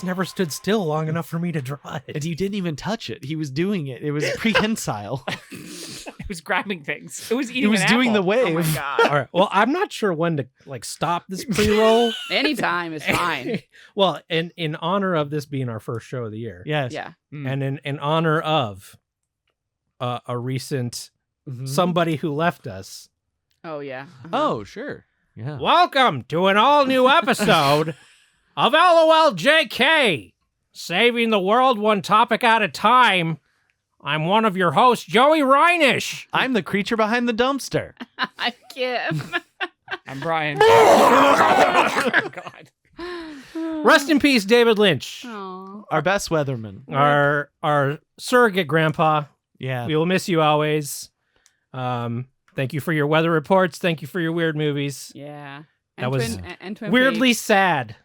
never stood still long enough for me to draw it. And you didn't even touch it. He was doing it. It was prehensile. It was grabbing things. It was eating. He was an doing the apple. wave. Oh my god! All right. Well, I'm not sure when to stop this pre-roll. Anytime is fine. Well, in honor of this being our first show of the year, Yes. Yeah. and in honor of a recent Mhm. somebody who left us. Oh yeah. Oh, sure. Yeah. Welcome to an all-new episode of LOLJK, saving the world one topic at a time. I'm one of your hosts, Joey Reinish. I'm the creature behind the dumpster. I'm Kim. I'm Brian. Oh god. Rest in peace, David Lynch, Aw. Our best weatherman. our surrogate grandpa. Yeah. We will miss you always. Thank you for your weather reports. Thank you for your weird movies. Yeah. That was Twin weirdly Peaks, sad.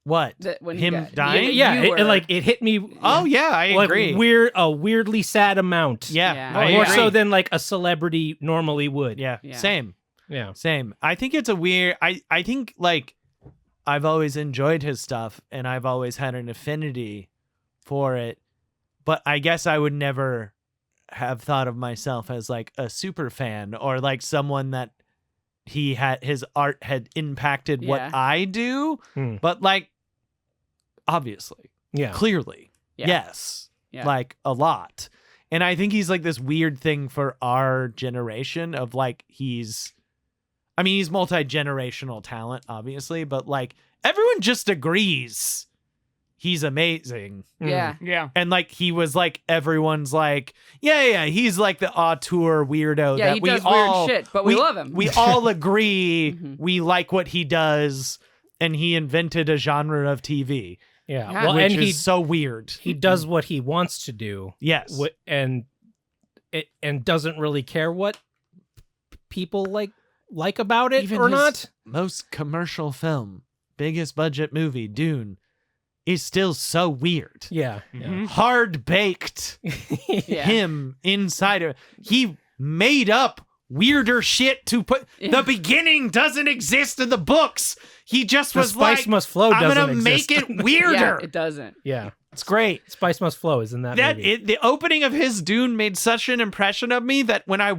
What? when he Him died. dying? Yeah, You it, were- like it hit me. Oh, yeah, I like agree. a weirdly sad amount. Yeah. Yeah. I More agree. so than like a celebrity normally would. Yeah. Yeah. Same. Yeah. Same. I think it's a weird. I think like I've always enjoyed his stuff and I've always had an affinity for it, but I guess I would never have thought of myself as like a super fan or like someone that his art had impacted what Yeah. I do. Hmm. But like, obviously, Yeah. clearly, Yeah. yes, Yeah. like a lot. And I think he's like this weird thing for our generation of like, he's multi-generational talent, obviously, but like everyone just agrees he's amazing. Yeah. Yeah. And like, he was like, everyone's like, yeah, he's like the auteur weirdo Yeah, that he we does all, weird shit, but we love him. We all agree Mhm. we like what he does, and he invented a genre of TV, Yeah. Yeah. Well, which and is so weird. he does what he wants to do. Yes. And doesn't really care what people like about it Even or his not. most commercial film, biggest budget movie, Dune, is still so weird. Yeah. Mhm. Hard baked Yeah. him inside of he made up weirder shit to put. Yeah. The beginning doesn't exist in the books. He just The was Spice like, Must Flow I'm doesn't gonna exist. make it weirder. Yeah, it doesn't. Yeah. It's great. Spice Must Flow is in that movie. The opening of his Dune made such an impression of me that when I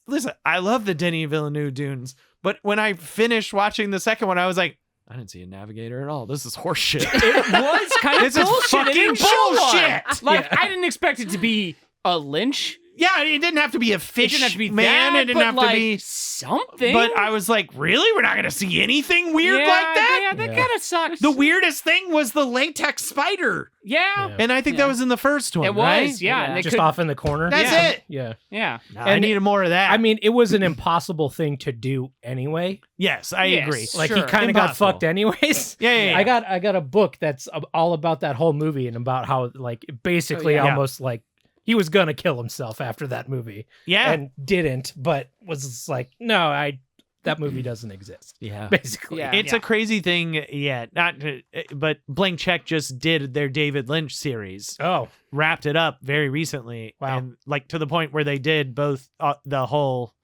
listen, I love the Denis Villeneuve Dunes, but when I finished watching the second one, I was like, I didn't see a navigator at all. This is horseshit. It was kind of This is bullshit. It fucking didn't show one. bullshit. Like Yeah. I didn't expect it to be a Lynch. Yeah, it didn't have to be a It fish didn't have to be man. that, It didn't but have like to be. something. But I was like, really? We're not going to see anything weird yeah, like that? Yeah, that Yeah. kind of sucks. The weirdest thing was the latex spider. Yeah. Yeah. And I think Yeah. that was in the first one, It right? was. Yeah. Yeah. And they Just could, off in the corner. That's Yeah. it. Yeah. Yeah. I And needed more of that. I mean, it was an impossible thing to do anyway. yes, I Yes. agree. Like Sure. he kind of got Impossible. fucked anyways. Yeah. I got a book that's all about that whole movie and about how like basically Oh, yeah. almost like he was gonna kill himself after that movie Yeah. and didn't, but was just like, no, that movie doesn't exist. Yeah. Basically, Yeah. It's a crazy thing. Yeah. But Blank Check just did their David Lynch series, Oh, wrapped it up very recently. Wow. And like to the point where they did both the whole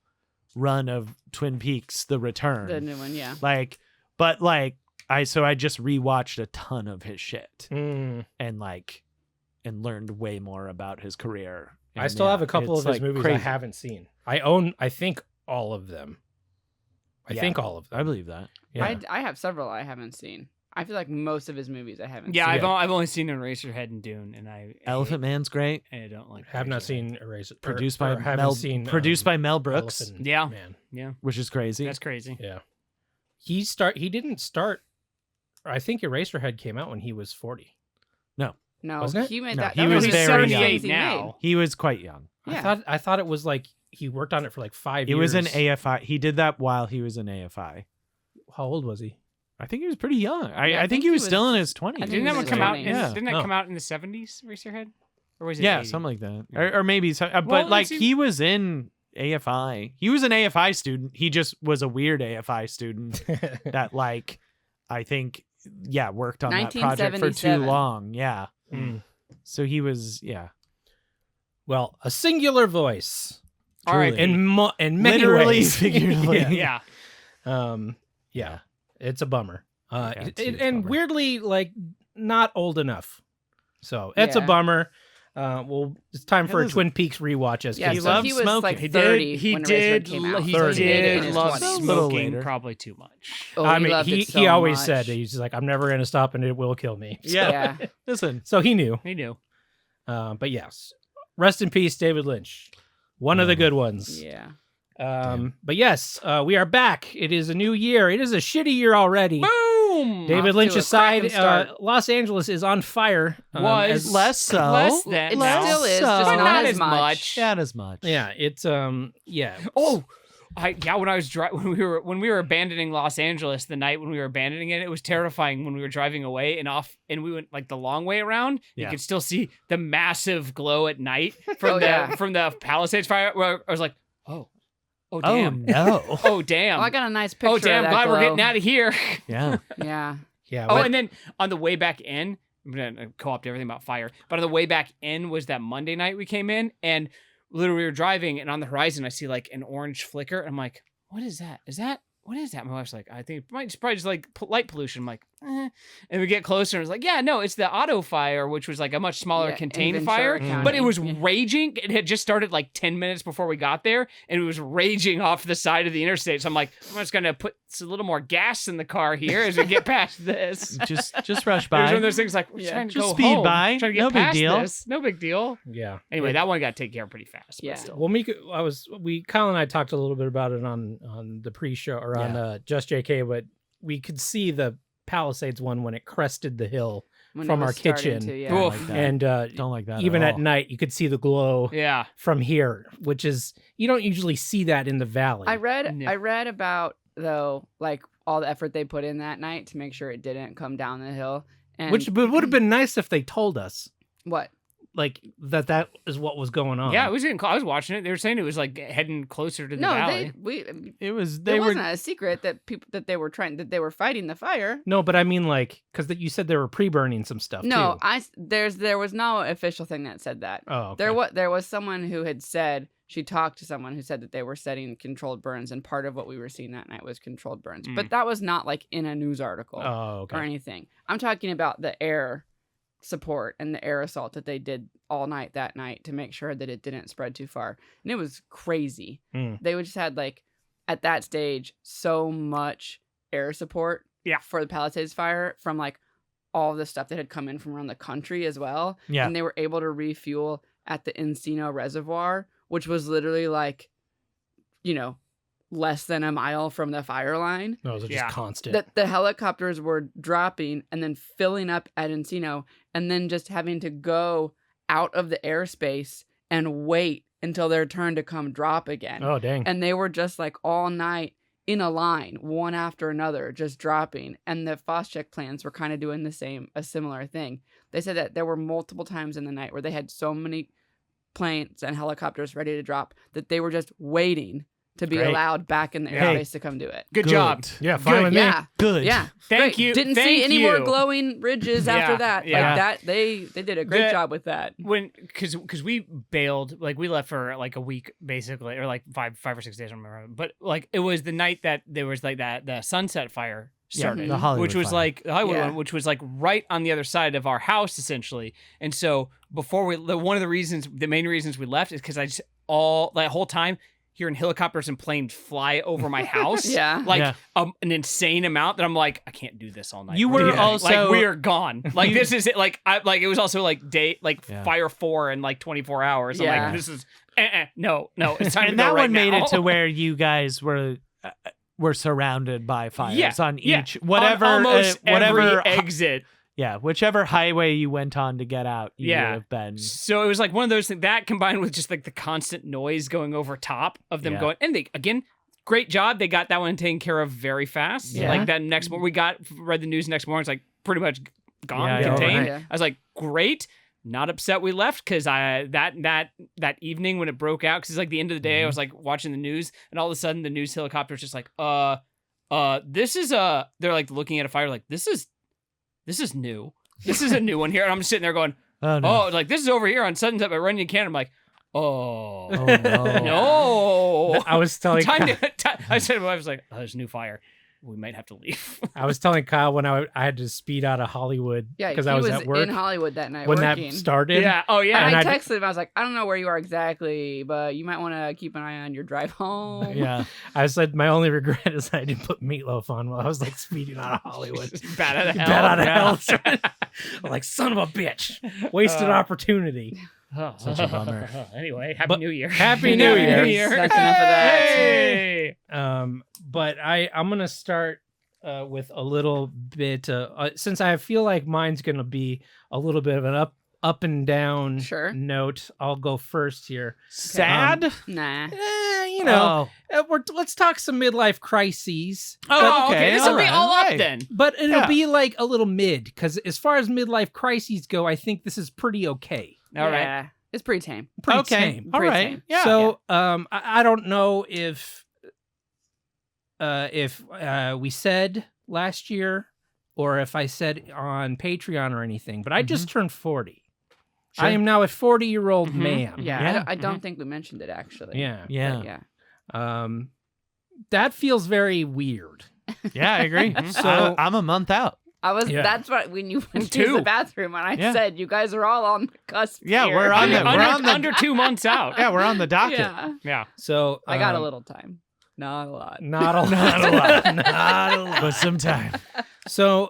run of Twin Peaks, The Return. The new one, yeah. I just rewatched a ton of his shit mm. and learned way more about his career. I And, still have a couple it's, of his like, movies crazy. I haven't seen. I own, I think, all of them. I Yeah. think all of them. I believe that. Yeah. I have several I haven't seen. I feel like most of his movies I haven't Yeah. seen. I've only seen Eraserhead and Dune, and I Elephant Man's great. and I don't like. have not Eraserhead. seen Eraser. Produced or by haven't Mel. seen, Produced by Mel Brooks, Elephant Yeah. Man. Yeah, which is crazy. that's crazy. Yeah. He didn't start. I think Eraserhead came out when he was 40. No, Wasn't it? he made No, that. he that was his very second young. thing he now. made. He was quite young. Yeah. I thought it was like he worked on it for like 5 It years. was an AFI. He did that while he was in AFI. How old was he? I think he was pretty young. Yeah, I think he was still in his 20s. I think Didn't he that was one in come his out? 20s. Yeah. Didn't that Oh. come out in the 70s? Eraserhead, or was it? Yeah, 80s? something like that. Yeah. Or maybe some, Well, but like it's- he was in AFI. He was an AFI student. He just was a weird AFI student that like I think worked on that project for too 1977. long. Yeah. Mm. So he was Well, a singular voice. All right. Truly. In many Literally, ways. figuratively. yeah. Yeah. Yeah. It's a bummer. bummer. weirdly, like, not old enough. So it's a Yeah. bummer. It's time for a listen. Twin Peaks rewatch. As Yeah, Keith so said. he was smoking. like He 30 did. He when Eraserhead did. came out. He so 30. he made it in did his love 20s. little smoking later. probably too much. Oh, I he mean, loved he it so always much. said he's like, I'm never gonna stop, and it will kill me. Yeah. Yeah. Listen, So he knew. He knew. But yes, rest in peace, David Lynch. One of the good ones. Yeah. But yes, we are back. It is a new year. It is a shitty year already. Boom. David Off to Lynch a aside, cracking start. Los Angeles is on fire. Was as- less so. Less than It now. still is, so. just But not as much. Not as much. yeah, it's yeah. Oh, when I was when we were abandoning Los Angeles the night when we were abandoning it, it was terrifying when we were driving away and we went like the long way around. Yeah. You could still see the massive glow at night from Oh, from the Palisades fire. Where I was like, oh Oh damn, no. oh damn, Oh, I got a nice picture oh of damn, that glad we're glow. getting out of here. Yeah. Yeah. Yeah. Oh, but- and then on the way back in, I'm gonna co-opt everything about fire. But on the way back in was that Monday night we came in, and literally we were driving, and on the horizon I see like an orange flicker. And I'm like, what is that? What is that? My wife's like, I think it's probably just like light pollution. I'm like, eh. And we get closer, and it's like, yeah, no, it's the auto fire, which was like a much smaller Yeah, contained in fire, Ventura but it was County. raging. It had just started like 10 minutes before we got there, and it was raging off the side of the interstate. So I'm like, I'm just gonna put a little more gas in the car here as we get past this. Just rush It was one by. of those things like, we're Yeah. trying to Just go speed home, by. trying to get No big past deal. this. No big deal. yeah. Anyway, that one got taken care of pretty fast. Yeah. But still. Well, Kyle and I talked a little bit about it on the pre-show or on Just JK, but we could see the Palisades one when it crested the hill, When From it our was starting kitchen. to, yeah. Don't Oof. like that. and Don't like that. even at all. night you could see the glow Yeah. from here, which is you don't usually see that in the valley. I read Yeah. I read about though like all the effort they put in that night to make sure it didn't come down the hill. And Which would have been nice if they told us, what? like that is what was going on. Yeah, it was getting. I was watching it. They were saying it was like heading closer to the No, valley. It was. There They were. wasn't a secret that people that they were fighting the fire. No, but I mean, like, because you said they were pre-burning some stuff. No, too. there was no official thing that said that. Oh, okay. There was someone who had said she talked to someone who said that they were setting controlled burns, and part of what we were seeing that night was controlled burns. But that was not like in a news article Oh, okay. or anything. I'm talking about the air support and the air assault that they did all night that night to make sure that it didn't spread too far, and it was crazy. Hmm. They would just had like at that stage so much air support for the Palisades fire from like all the stuff that had come in from around the country as well. Yeah. And they were able to refuel at the Encino Reservoir, which was literally like, less than a mile from the fire line. Those are just Yeah. constant. That the helicopters were dropping and then filling up at Encino and then just having to go out of the airspace and wait until their turn to come drop again. Oh, dang. And they were just like all night in a line, one after another, just dropping. And the Phos-Chek plans were kind of doing a similar thing. They said that there were multiple times in the night where they had so many planes and helicopters ready to drop that they were just waiting to be Great. allowed back in the Hey. airspace to come do it. Good job. Yeah, fine with me. Yeah. Good. Yeah. Thank Great. you. Didn't Thank see any more you. glowing ridges Yeah, after that. yeah. Like that, they did a great job with that. When because we bailed, like we left for like a week basically, or like five or 6 days, I don't remember. But like it was the night that there was like the sunset fire started, the Hollywood which was fire. like the Hollywood Yeah. one, which was like right on the other side of our house essentially. And so before one of the main reasons we left is because I just that whole time hearing helicopters and planes fly over my house, Yeah. like Yeah. an insane amount that I'm like, I can't do this all night. You were Like, also- we are gone. Like this is it. Like it was also like Yeah. fire 4 in like 24 hours. I'm Yeah. like, this is no, it's time to And go that right one made now. it to where you guys were surrounded by fires Yeah, on yeah. each whatever On almost whatever every exit. yeah, whichever highway you went on to get out, you Yeah. would have been. So it was like one of those things that combined with just like the constant noise going over top of them Yeah. going, and they again, great job. They got that one taken care of very fast. Yeah. Like that next morning, read the news next morning. It's like pretty much gone, Yeah, yeah, contained. overnight. I was like, great. Not upset we left because that evening when it broke out, because it's like the end of the day, I was like watching the news, and all of a sudden the news helicopter's just like, this is they're like looking at a fire, like this is new. This is a new one here, and I'm just sitting there going, Oh no. oh, like this is over here on Sutton's up at Runyon Canyon. I'm like, oh, Oh, no. no. I was telling I said to my wife, I was like, oh, there's a new fire. we might have to leave. I was telling Kyle when I had to speed out of Hollywood Yeah, because he I was was at work in Hollywood that night when working. that started. yeah. Oh yeah. And I And texted him. I was like, I don't know where you are exactly, but you might want to keep an eye on your drive home. Yeah. I said my only regret is I didn't put Meatloaf on while I was like speeding out of Hollywood. Bad out of hell. Bad out of Yeah. hell. I'm like, son of a bitch. Wasted opportunity. Such a bummer. Anyway, Happy But- New Year. Happy New Year. That's enough of that. Hey! But I'm gonna start with a little bit since I feel like mine's gonna be a little bit of an up and down Sure. note. I'll go first here. Sad? Nah. Let's talk some midlife crises. Oh, okay, okay. This will be alright, all up alright. then. But it'll Yeah. be like a little mid, because as far as midlife crises go, I think this is pretty okay. All right. Yeah, it's pretty tame. Pretty Okay. tame. All Pretty right. tame. Yeah. So I don't know if we said last year or if I said on Patreon or anything, but I just turned 40. Sure. I am now a 40-year-old Mhm. man. Yeah, Yeah. I don't think we mentioned it actually. Yeah. yeah. But yeah. That feels very weird. Yeah, I agree. So- I'm a month out. Yeah. That's what when you went to Two. the bathroom and I Yeah. said you guys are all on the cusp. Yeah, here." we're on the- Under 2 months out. Yeah, we're on the docket. Yeah. Yeah. So I got a little time. Not a lot. Not a lot. Not a lot. Not a lot. But sometime. So,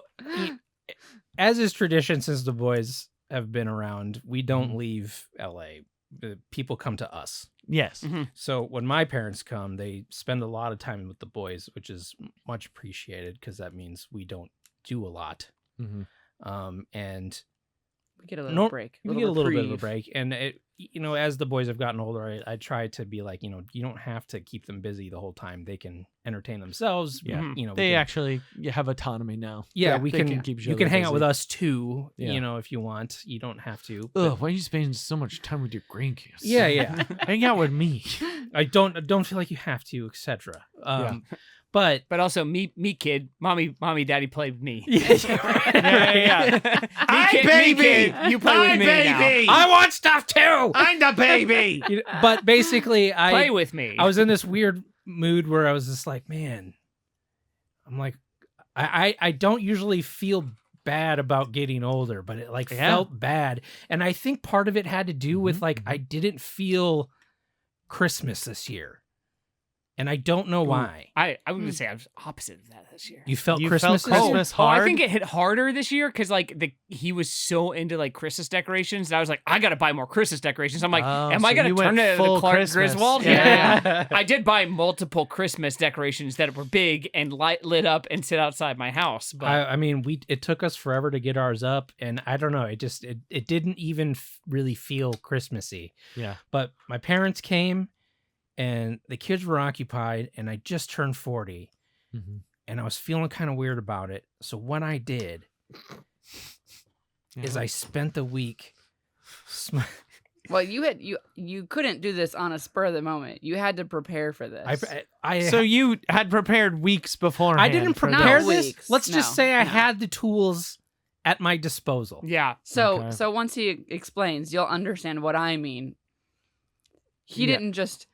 as is tradition since the boys have been around, we don't leave LA. People come to us. Yes. So when my parents come, they spend a lot of time with the boys, which is much appreciated because that means we don't do a lot. Mm-hmm. And We get a little break. we get a little bit of a reprieve. break. And as the boys have gotten older, I try to be like, you don't have to keep them busy the whole time. They can entertain themselves. Yeah. we They can- actually have autonomy now. Yeah, we they can. can keep each You other can hang out busy. with us too. Yeah. If you want. You don't have to. Ugh, but- why are you spending so much time with your grandkids? Yeah. Hang out with me. I don't feel like you have to, etc. Yeah. But But also, me kid, mommy, daddy play with me. Yeah. Me kid, baby. me kid, you play with me now. I want stuff too. I'm the baby. But basically, Play with me. I was in this weird mood where I was just like, man, I'm like, I don't usually feel bad about getting older, but it like Yeah. felt bad. And I think part of it had to do with like, I didn't feel Christmas this year. And I don't know why. I was gonna say I was opposite of that this year. You felt You Christmas felt this year? Christmas Oh, hard. I think it hit harder this year because like he was so into like Christmas decorations that I was like, I gotta buy more Christmas decorations. I'm like, Oh, am so I gonna you went turn it into full Clark Christmas. Griswold? Yeah. I did buy multiple Christmas decorations that were big and lit up and sit outside my house. But I mean, it took us forever to get ours up, and I don't know. It didn't even really feel Christmassy. Yeah. But my parents came, and the kids were occupied, and I just turned 40, Mhm. and I was feeling kind of weird about it. So what I did is I spent the week. Well, you couldn't do this on a spur of the moment. You had to prepare for this. So you had prepared weeks beforehand. I didn't for prepare this. Not this. weeks. Let's just No, say I no. had the tools at my disposal. yeah, So Okay. so once he explains, you'll understand what I mean. He Yeah. didn't just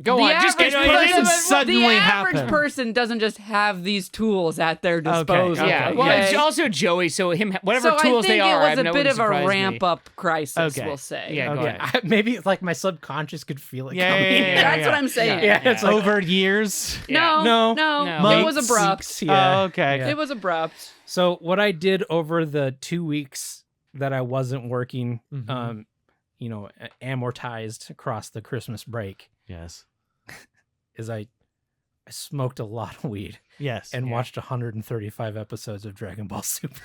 go the on. Just average get it person- didn't suddenly the average happen. person doesn't just have these tools at their disposal. Yeah. Okay, Well, yes. it's also Joey. So whatever so tools I think they are, it was I a know bit wouldn't of a surprise me. ramp up crisis, Okay. we'll say. Yeah, go Okay. ahead. Maybe like my subconscious could feel it Yeah, coming. yeah, yeah, That's what I'm saying. Yeah, it's like Over years. Yeah. No, No. No. It was Months, abrupt. weeks, yeah. Oh, okay. Yeah. It was abrupt. So what I did over the 2 weeks that I wasn't working, Mhm. amortized across the Christmas break, Yes. is I smoked a lot of weed Yes. and watched 135 episodes of Dragon Ball Super.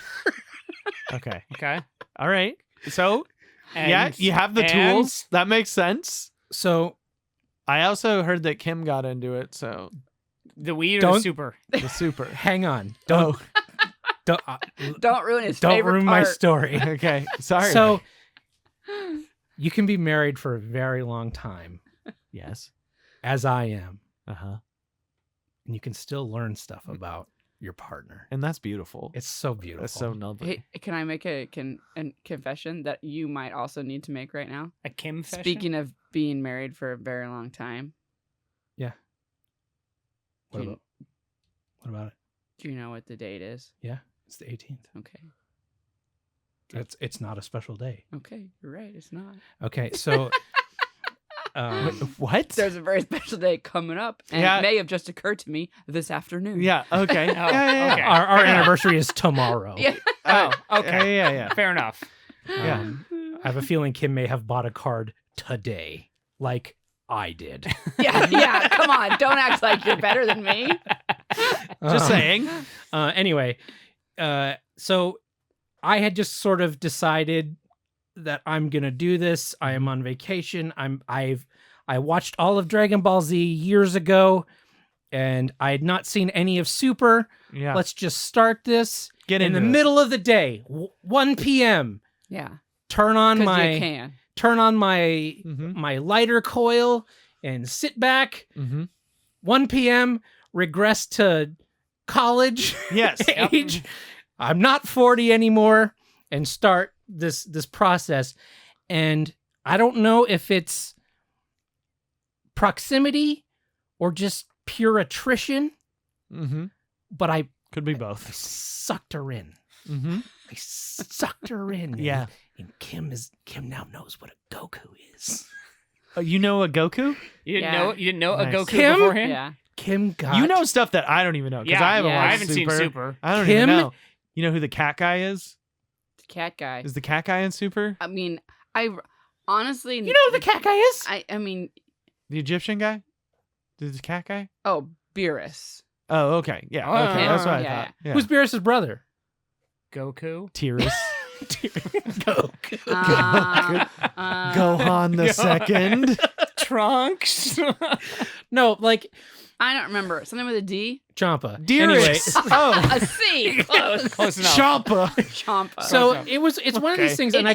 Okay. Okay. All right. So yeah, And- you have the and- tools. That makes sense. So I also heard that Kim got into it, so The weed or Don't- the super? the super. hang on, don't don't, Don't ruin his don't favorite ruin my part. story. Okay. Sorry. So you can be married for a very long time, yes. as I am, Uh-huh. and you can still learn stuff about your partner. And that's beautiful. It's so beautiful. That's so lovely. Hey, can I make a confession that you might also need to make right now? A Kim fashion? Speaking of being married for a very long time, What can- about- What about it? Do you know what the date is? Yeah, it's the 18th. Okay. It's not a special day. Okay, you're right. It's not. Okay, so What? There's a very special day coming up, and Yeah. it may have just occurred to me this afternoon. Yeah. Okay. yeah. okay. our anniversary is tomorrow. Yeah. Oh, okay. Yeah. Fair enough. Yeah. I have a feeling Kim may have bought a card today, like I did. Yeah. Come on. Don't act like you're better than me. Just saying. Anyway, so I had just sort of decided that I'm gonna do this. I am on vacation. I watched all of Dragon Ball Z years ago, and I had not seen any of Super. Yeah. Let's just start this Get in the into it. middle of the day, 1 p.m. Yeah. Turn on Because you my can. my lighter coil and sit back. Mm-hmm. 1 p.m. regress to college Yes. age. I'm not 40 anymore, and start this process. And I don't know if it's proximity or just pure attrition, Mm-hmm. but I Could be both. sucked her in. Mm-hmm. I sucked her in. Yeah. And Kim now knows what a Goku is. You know a Goku? You didn't Yeah. know? You didn't know a Nice. Goku Kim? beforehand? Yeah. Kim got You know stuff that I don't even know because Yeah, I haven't yeah. watched I haven't seen Super. I don't Kim? even know. You know who the cat guy is? The cat guy. Is the cat guy in Super? I mean, I honestly. You know who the cat guy is? I mean, The Egyptian guy? The cat guy? oh, Beerus. Oh, okay. Yeah. Oh, Okay. That's what I yeah, thought. Yeah. Who's Beerus' brother? Goku. Tyrus? Goku. Gohan the second? Trunks. No, like I don't remember. Something with a D? Champa. Dearest. Anyway, Oh. A C. Close. Close enough. Champa. Champa. so enough. it's one of Okay. these things, and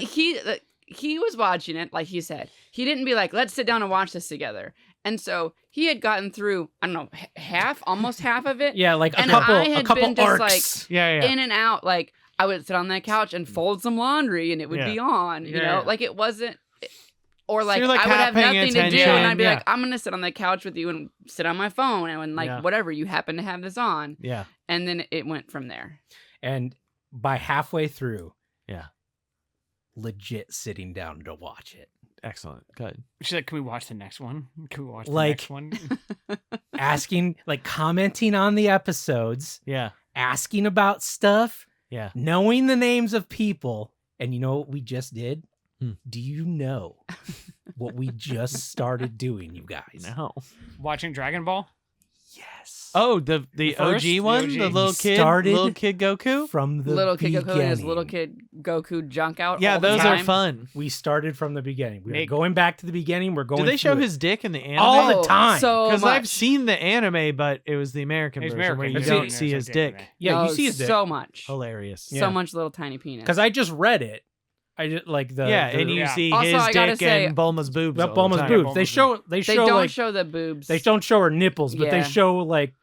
He was watching it, like he said. He didn't be like, let's sit down and watch this together. And so he had gotten through, I don't know, almost half of it. yeah, like a And couple I had been just, arcs. Yeah. In and out. Like, I would sit on that couch and fold some laundry and it would Yeah. be on, you Yeah, know? yeah. Like, it wasn't. Or like, you're, like, I would half have paying nothing to do attention, and I'd be yeah. like, I'm going to sit on the couch with you and sit on my phone and like, Yeah. whatever, you happen to have this on. Yeah. And then it went from there. And by halfway through, Yeah. legit sitting down to watch it. Excellent. Good. She's like, can we watch the next one? Can we watch the Like- next one? Asking, like commenting on the episodes, Yeah. asking about stuff, Yeah. knowing the names of people. And you know what we just did? Hmm. Do you know what we just started doing, you guys? No. Watching Dragon Ball? Yes. Oh, the first? OG one? The The OG. little We kid? started Little kid Goku? from the Little kid beginning. Goku and his little kid Goku junk out. Yeah, all the those are time. fun. We started from the beginning. We're Make- going back to the beginning. We're going. Do they show through it. his dick in the anime? All the time. So Because I've much. seen the anime, but it was the American It's version where you American. I've don't seen- see there's his a dick. dick in Yeah, you No, see his dick. so much. Hilarious. Yeah. So much little tiny penis. Because I just read it. I just like the Yeah, the- and you yeah. see Also, his I gotta dick say- and Bulma's boobs. all the Bulma's time. boobs. Bulma's They boobs. show they show don't like show the boobs. they don't show her nipples, but they Yeah. show like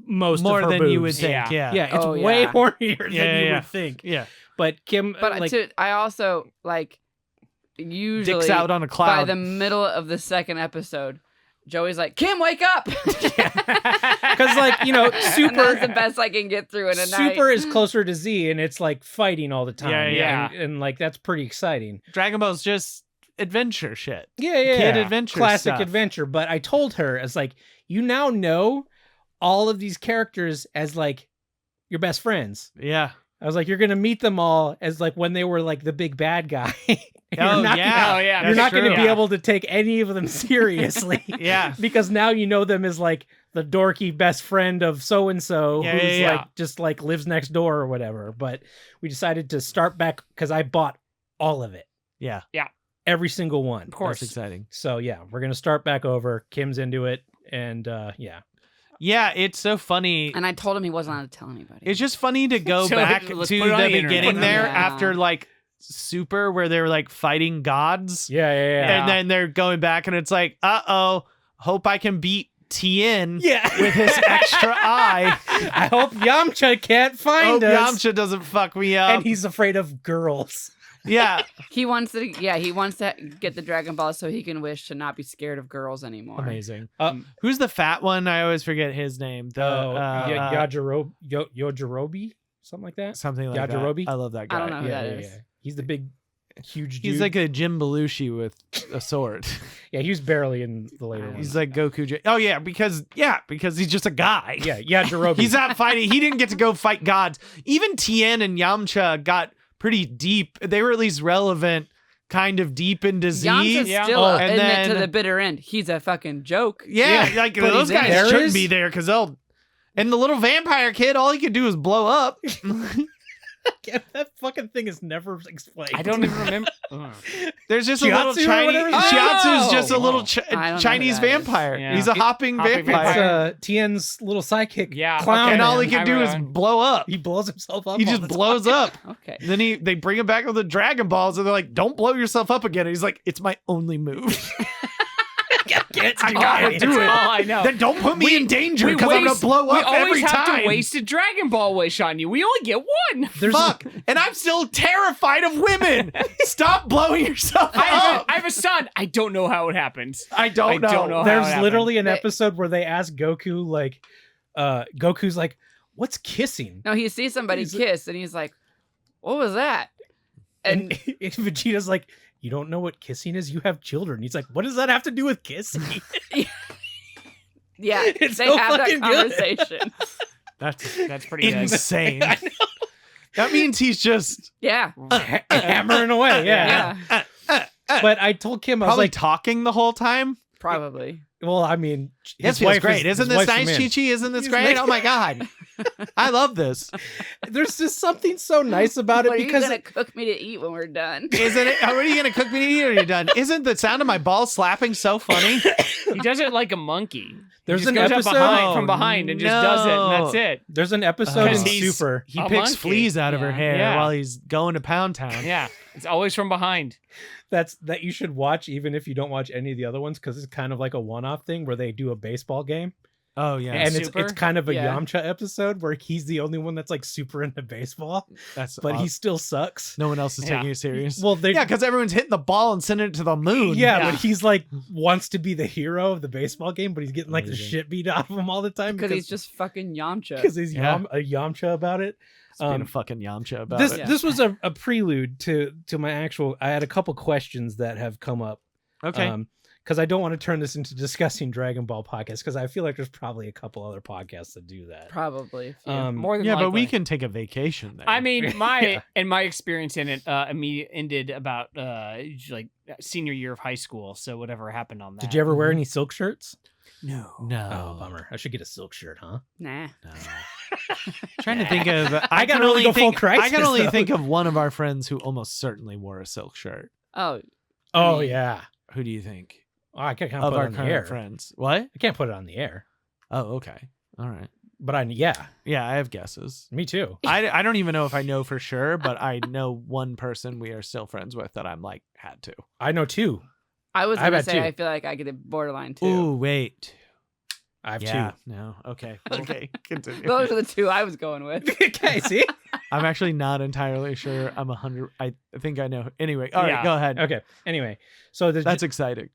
most More of her than boobs. you would think. Yeah. Yeah. Yeah, it's Oh, way yeah. hornier than Yeah, you yeah. would think. Yeah. But Kim, But like, I also like usually Dicks out on a by cloud. the middle of the second episode, Joey's like, "Kim, wake up!" because like you know, And Super that's the best I can get through in a night. Super is closer to Z, and it's like fighting all the time. Yeah, yeah. and like that's pretty exciting. Dragon Ball's just adventure shit. Yeah, yeah, Kid yeah. adventure classic stuff. adventure. But I told her as like you now know all of these characters as like your best friends. Yeah. I was like, you're gonna meet them all as like when they were like the big bad guy. You're Oh, not yeah. Oh, yeah. You're That's not going to true. be able to take any of them seriously. Yeah. Because now you know them as like the dorky best friend of so and so Yeah, who's yeah, yeah. like just like lives next door or whatever. But we decided to start back because I bought all of it, Yeah. every single one. Of course. That's exciting. So yeah, we're gonna start back over. Kim's into it, and yeah, Yeah, it's so funny. And I told him he wasn't allowed to tell anybody. It's just funny to go So, back let's to put it on the the internet. beginning there Yeah. after like Super, where they were like fighting gods. yeah. And then they're going back and it's like, hope I can beat Tien Yeah. with his extra eye. I hope Yamcha can't find Hope us. Yamcha doesn't fuck me up. And he's afraid of girls. Yeah. He wants to get the Dragon Ball so he can wish to not be scared of girls anymore. Amazing. Who's Who's the fat one? I always forget his name. The Yajirobe, something like that. something like Yajirobe? that. I love that guy. I don't know who that is. He's the big, huge dude. He's like a Jim Belushi with a sword. Yeah, he was barely in the later ones. He's like Goku. Oh yeah, because he's just a guy. Yeah, Yajirobe. He's not fighting. He didn't get to go fight gods. Even Tien and Yamcha got pretty deep. They were at least relevant, kind of deep into Z. Yamcha's still and in it then to the bitter end. He's a fucking joke. yeah, Yeah, like but those he's in guys it. There shouldn't is- be there because they'll. And the little vampire kid, all he could do is blow up. That fucking thing is never explained. I don't even remember. Ugh. There's just a little Chiatsu or Chinese. whatever? Shiatsu's just a Oh, little I don't know Chinese who that is. vampire. Yeah. He's a hopping Hopping vampire. It's vampire. Tien's little sidekick. Yeah, clown. okay. And all he man. can do is remember. blow up. He blows himself up. He all just the blows time. up. Okay. Then they bring him back with the Dragon Balls, and they're like, "Don't blow yourself up again." And he's like, "It's my only move. I gotta do it. all I know. Then don't put me in danger We because I'm gonna waste- blow we up always every have time." to waste a Dragon Ball wish on you. We only get one. There's Fuck, and I'm still terrified of women. Stop blowing yourself up. I have a son. I don't know how it happens. I don't know. don't know how There's it literally an They- episode where they ask Goku, like, Goku's like, "What's kissing?" No, he sees somebody He's- kiss and he's like, "What was that?" And And Vegeta's like, "You don't know what kissing is? You have children." He's like, "What does that have to do with kissing?" yeah, It's they so have that fucking good. conversation. That's pretty good. Insane. I know. That means he's just Yeah, Hammering away, yeah. yeah, But I told Kim, I was probably like, talking the whole time. probably. well, I mean, This his feels wife great. is, Isn't his this wife's nice, the man. Chi-Chi? Isn't this He's great? like- Oh my God. I love this. There's just something so nice about it What are because you gonna cook me to eat when we're done? Isn't it? What are you going to cook me to eat or you're done? Isn't the sound of my balls slapping so funny? He does it like a monkey. There's he an just goes episode- up behind, from behind and just does it, and that's it. there's an episode in Because he's- Super. He A picks monkey. fleas out of her Yeah. hair Yeah. while he's going to Pound Town. Yeah, it's always from behind. That you should watch even if you don't watch any of the other ones because it's kind of like a one-off thing where they do a baseball game Oh, yeah. and it's Super? kind of a Yeah. Yamcha episode where he's the only one that's like super into baseball, That's but he still sucks. no one else is Yeah. taking it serious. Well, they Yeah, because everyone's hitting the ball and sending it to the moon. yeah, Yeah. but he's like wants to be the hero of the baseball game, but he's getting like the Amazing. shit beat out of him all the time Because he's just fucking Yamcha. because he's Yeah. a Yamcha about it. It's being a Um, fucking Yamcha about This it. Yeah. this was a prelude to my actual. I had a couple questions that have come up. Okay. Because I don't want to turn this into discussing Dragon Ball podcast because I feel like there's probably a couple other podcasts that do that. Probably. More than yeah, but we likely. can take a vacation there. I mean, Yeah. my experience in it ended about like senior year of high school. So whatever happened on that. Did you ever wear any silk shirts? No. no. Oh, bummer. I should get a silk shirt, huh? Nah. No. Trying to think of. I can gotta really only go full think. I crisis, can only though. think of one of our friends who almost certainly wore a silk shirt. Oh, Oh mean- yeah. Who do you think Oh, I can't put of it our on the current air. friends? What? I can't put it on the air. Oh, okay. All right. But yeah, Yeah, I have guesses. me too. I don't even know if I know for sure, but I know one person we are still friends with that I'm like had to. I know two. I was I've gonna had say two. I feel like I get a borderline too. Ooh, wait. I have Yeah. No. Okay. Okay. Continue. Those are the two I was going with. two. Okay, see? I'm actually not entirely sure. I'm 100. I think I know. Anyway, all right, Yeah. go ahead. Okay. Anyway, so there's That's exciting.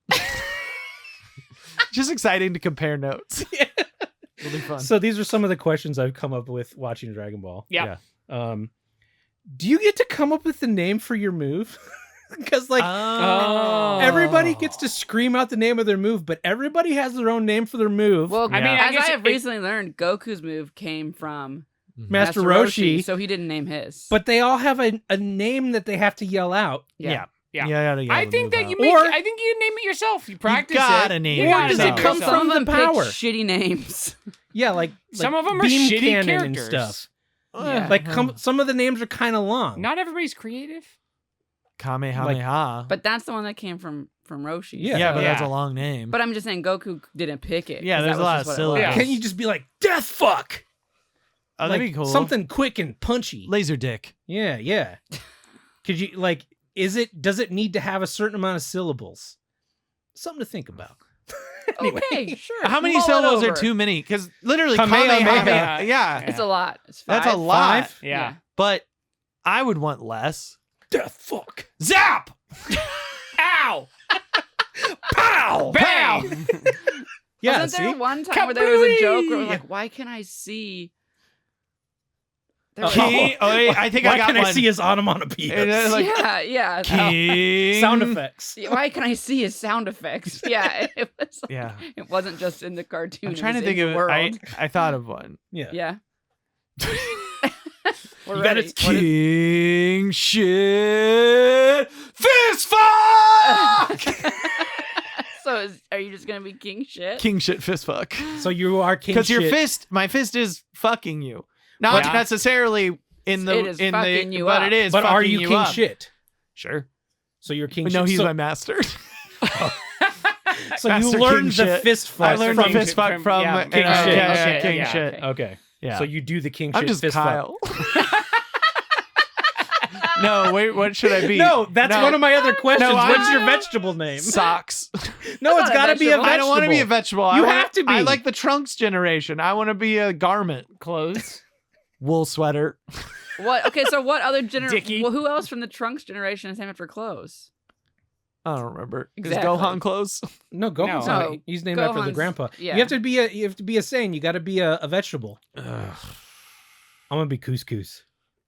Just exciting to compare notes. It'll be fun. so these are some of the questions I've come up with watching Dragon Ball. Yeah. Do you get to come up with the name for your move? Because like Oh. everybody gets to scream out the name of their move, but everybody has their own name for their move. Well, I mean, as I guess have it- recently learned, Goku's move came from Master Roshi, so he didn't name his. but they all have a name that they have to yell out. Yeah. Yeah. Yeah. I think that you Or- make. I think you name it yourself. You practice gotta it. name You it gotta yourself. name Does it come yourself. from some of them the pick power? shitty names. Yeah, like Some of them are Beam shitty Cannon characters. and stuff. Yeah. Like some of the names are kind of long. Not everybody's creative. Kamehameha. But that's the one that came from Roshi. Yeah. yeah, but Yeah. that's a long name. But I'm just saying Goku didn't pick it. Yeah, 'cause there's that a was lot just of what it syllables. was. Yeah. Can't you just be like death fuck? oh, that'd Like, be cool. Something quick and punchy. Laser dick. Yeah. Could you like? Does it need to have a certain amount of syllables? Something to think about. Anyway. Okay, sure. How many mull it syllables are over. too many? Because literally, Kamehameha. Kamehameha. Yeah, It's a lot. It's that's a five. lot. Yeah. But I would want less. Death fuck. Zap! Ow! Pow! Bang! Yeah, Wasn't there see? one time where there was a joke where it was Kablooey! like, why can I see? There Oh. was- King, I think Why I got can one. I see his onomatopoeias? And then, like, yeah. King. Sound effects. Why can I see his sound effects? Yeah, it was. Like, Yeah. it wasn't just in the cartoon. I'm it trying to was think in of the it. world. I thought of one. Yeah. Yeah. We're You gotta- ready. King shit fist fuck. So are you just gonna be king shit? King shit fist fuck. So you are king Because your shit. my fist is fucking you. Not Yeah. necessarily in the It is in fucking the, you but up. it is. But are fucking you king up. shit? Sure. So you're king But shit. no, he's so, my master. so Master you king learned the shit. fist I fuck learned from the fist fuck from- from yeah, king shit. yeah, Okay, king yeah, shit. okay. Okay. Yeah. So you do the king I'm shit just fist Kyle. No, wait, what should I fuck. be? No, that's one of my other questions. I'm- What's your vegetable name? Socks. No, That's it's not a got to be a vegetable. vegetable. I don't want to be a vegetable. You I wanna, have to be. I like the trunks generation. I want to be a garment. Clothes. Wool sweater. What? Okay, so what other Dickie. generation? Well, who else from the Trunks generation is named after clothes? I don't remember. Exactly. Is Gohan clothes? No, Gohan's No. not. He's named after the Gohan's- grandpa. yeah. You have to be a Saiyan. You got to be a vegetable. I'm gonna be couscous.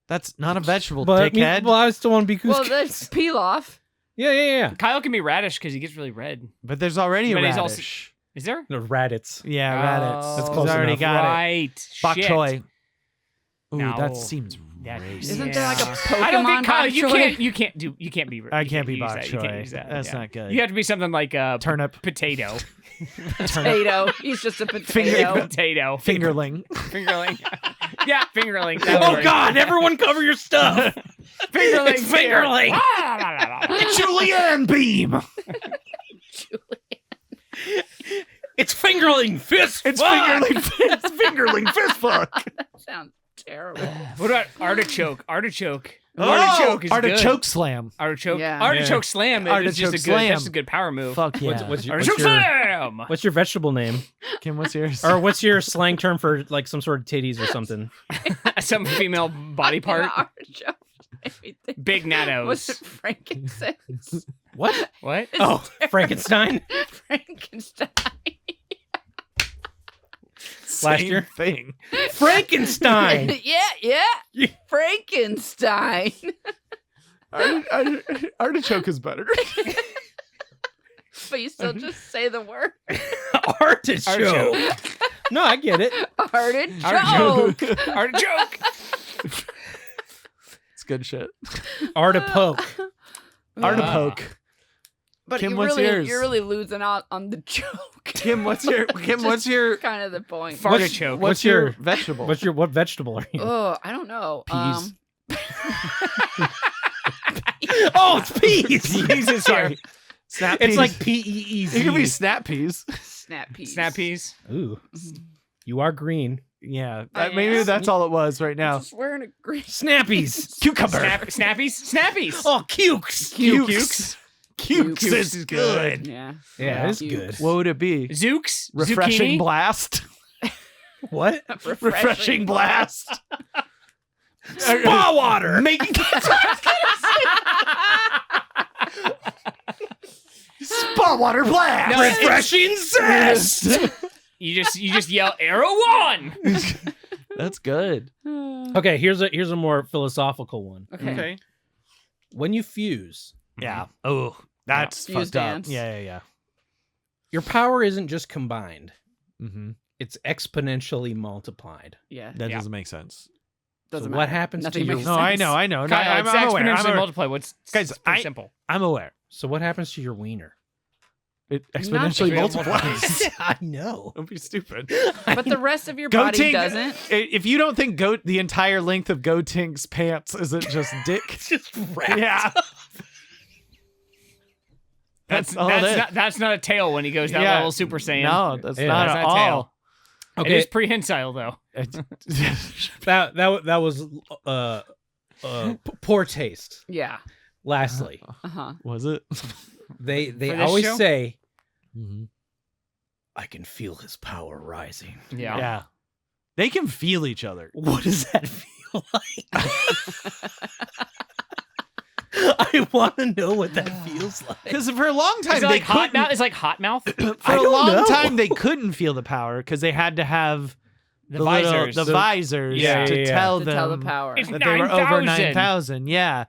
That's not a vegetable, But dickhead. I still want to be couscous. Well, there's Pilaf. yeah. Kyle can be radish because he gets really red. But there's already a But he's radish. also- Is there? The Raditz. Yeah, Raditz. That's Oh, close He's already enough. got it. Right. Bok Shit. choy. Ooh, No. that seems That- racist. Isn't there like a Pokemon? I don't think Kyle. bok You choy? can't. You can't be. I you can't be use bok that. You can't choy. use that. That's yeah. not good. You have to be something like Turnip. potato. Potato. He's just a potato. Potato. Fingerling. Fingerling. Yeah, fingerling. That would Oh work. God! Everyone, cover your stuff. Fingerling. It's fingerling. Julianne Beam. It's fingerling fist. It's fuck! fingerling. It's fingerling fist fuck. Sounds terrible. What about artichoke? Artichoke. Oh, Artichoke is artichoke good. slam. Artichoke. Yeah. Artichoke slam. It's Artichoke just a good. slam. That's just a good power move. Fuck yeah. What's your Artichoke slam. what's your vegetable name? Kim, what's yours? Or what's your slang term for like some sort of titties or something? Some female body part. Artichoke. Everything. Big Was it nattos. frankincense? What? What? Oh, Frankenstein. Frankenstein. Last Same year? thing. Frankenstein. yeah. Frankenstein. Artichoke is better. But you still just say the word. Artichoke. No, I get it. Artichoke. Artichoke. It's good shit. Artipoke. Artipoke. But Kim, you're what's really, yours? you're really losing out on the joke. Kim, what's your Kind of the point. Fartichoke. what's your vegetable? What vegetable are you? Oh, I don't know. Peas. Oh, it's peas. Peas is sorry. Snap peas. It's like P-E-E-Z. It could be snap peas. Snap peas. Snap peas. Ooh, you are green. Yeah, I maybe am. that's all it was right now. Just wearing a green. Snappies. Cucumber. Snappies. Snappies. Oh, cukes. Cukes. Cukes Cukes is good. Yeah. Yeah, it's Cukes. good. What would it be? Zooks. Refreshing Zucchini. blast. What? Refreshing blast. Spa water. Making spa water blast. No, Refreshing zest. You just yell arrow one. That's good. Okay, here's a more philosophical one. Okay. When you fuse, Yeah. Oh, that's Fuse fucked dance. up. Yeah. your power isn't just combined; Mm-hmm. it's exponentially multiplied. Yeah. That Yeah. doesn't make sense. Doesn't So matter. what happens Nothing to your makes No, sense. I know. No, Kyle, I'm it's aware. I'm exponentially aware. multiply. What's Guys, it's pretty I- simple. I'm aware. So what happens to your wiener? It Nothing. exponentially multiplies. I know. Don't be stupid. But the rest of your body Goatink, doesn't. If you don't think the entire length of Goatink's pants isn't just dick, Just wrapped. yeah. That's all it is. That's not a tail when he goes that Yeah. level Super Saiyan. No, that's Yeah. not That's at not a tail. all. It Okay, is prehensile though. that was poor taste. Yeah. Lastly, Uh-huh. Was it? they For this always show? say, Mm-hmm. "I can feel his power rising." Yeah. Yeah. They can feel each other. What does that feel like? I want to know what that feels like. Because for a long time Is it they like hot couldn't. mouth? It's like hot mouth. For I a don't long know. time they couldn't feel the power because they had to have The little- visors. the visors Yeah, to yeah, yeah. tell To them tell the power. It's that they were over 9,000. 9,000. Yeah,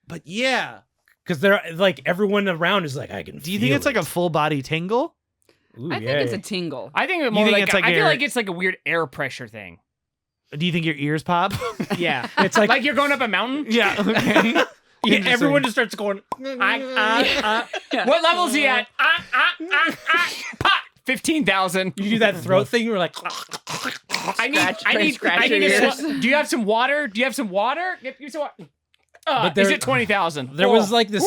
but yeah. Because they're like everyone around is like, I can. Do you think it's like a full body tingle? Ooh, I think it's a tingle. I think it's You more think like it's like I feel your- like it's like a weird air pressure thing. Do you think your ears pop? Yeah, It's like- like you're going up a mountain. yeah. Okay. Yeah, everyone just starts going. Yeah. What level is he at? Pop. 15,000. You do that throat thing. You're like, I need scratch your a ears. do you have some water? Do you have some water? Give me some water. But Is there- it 20,000? there was like this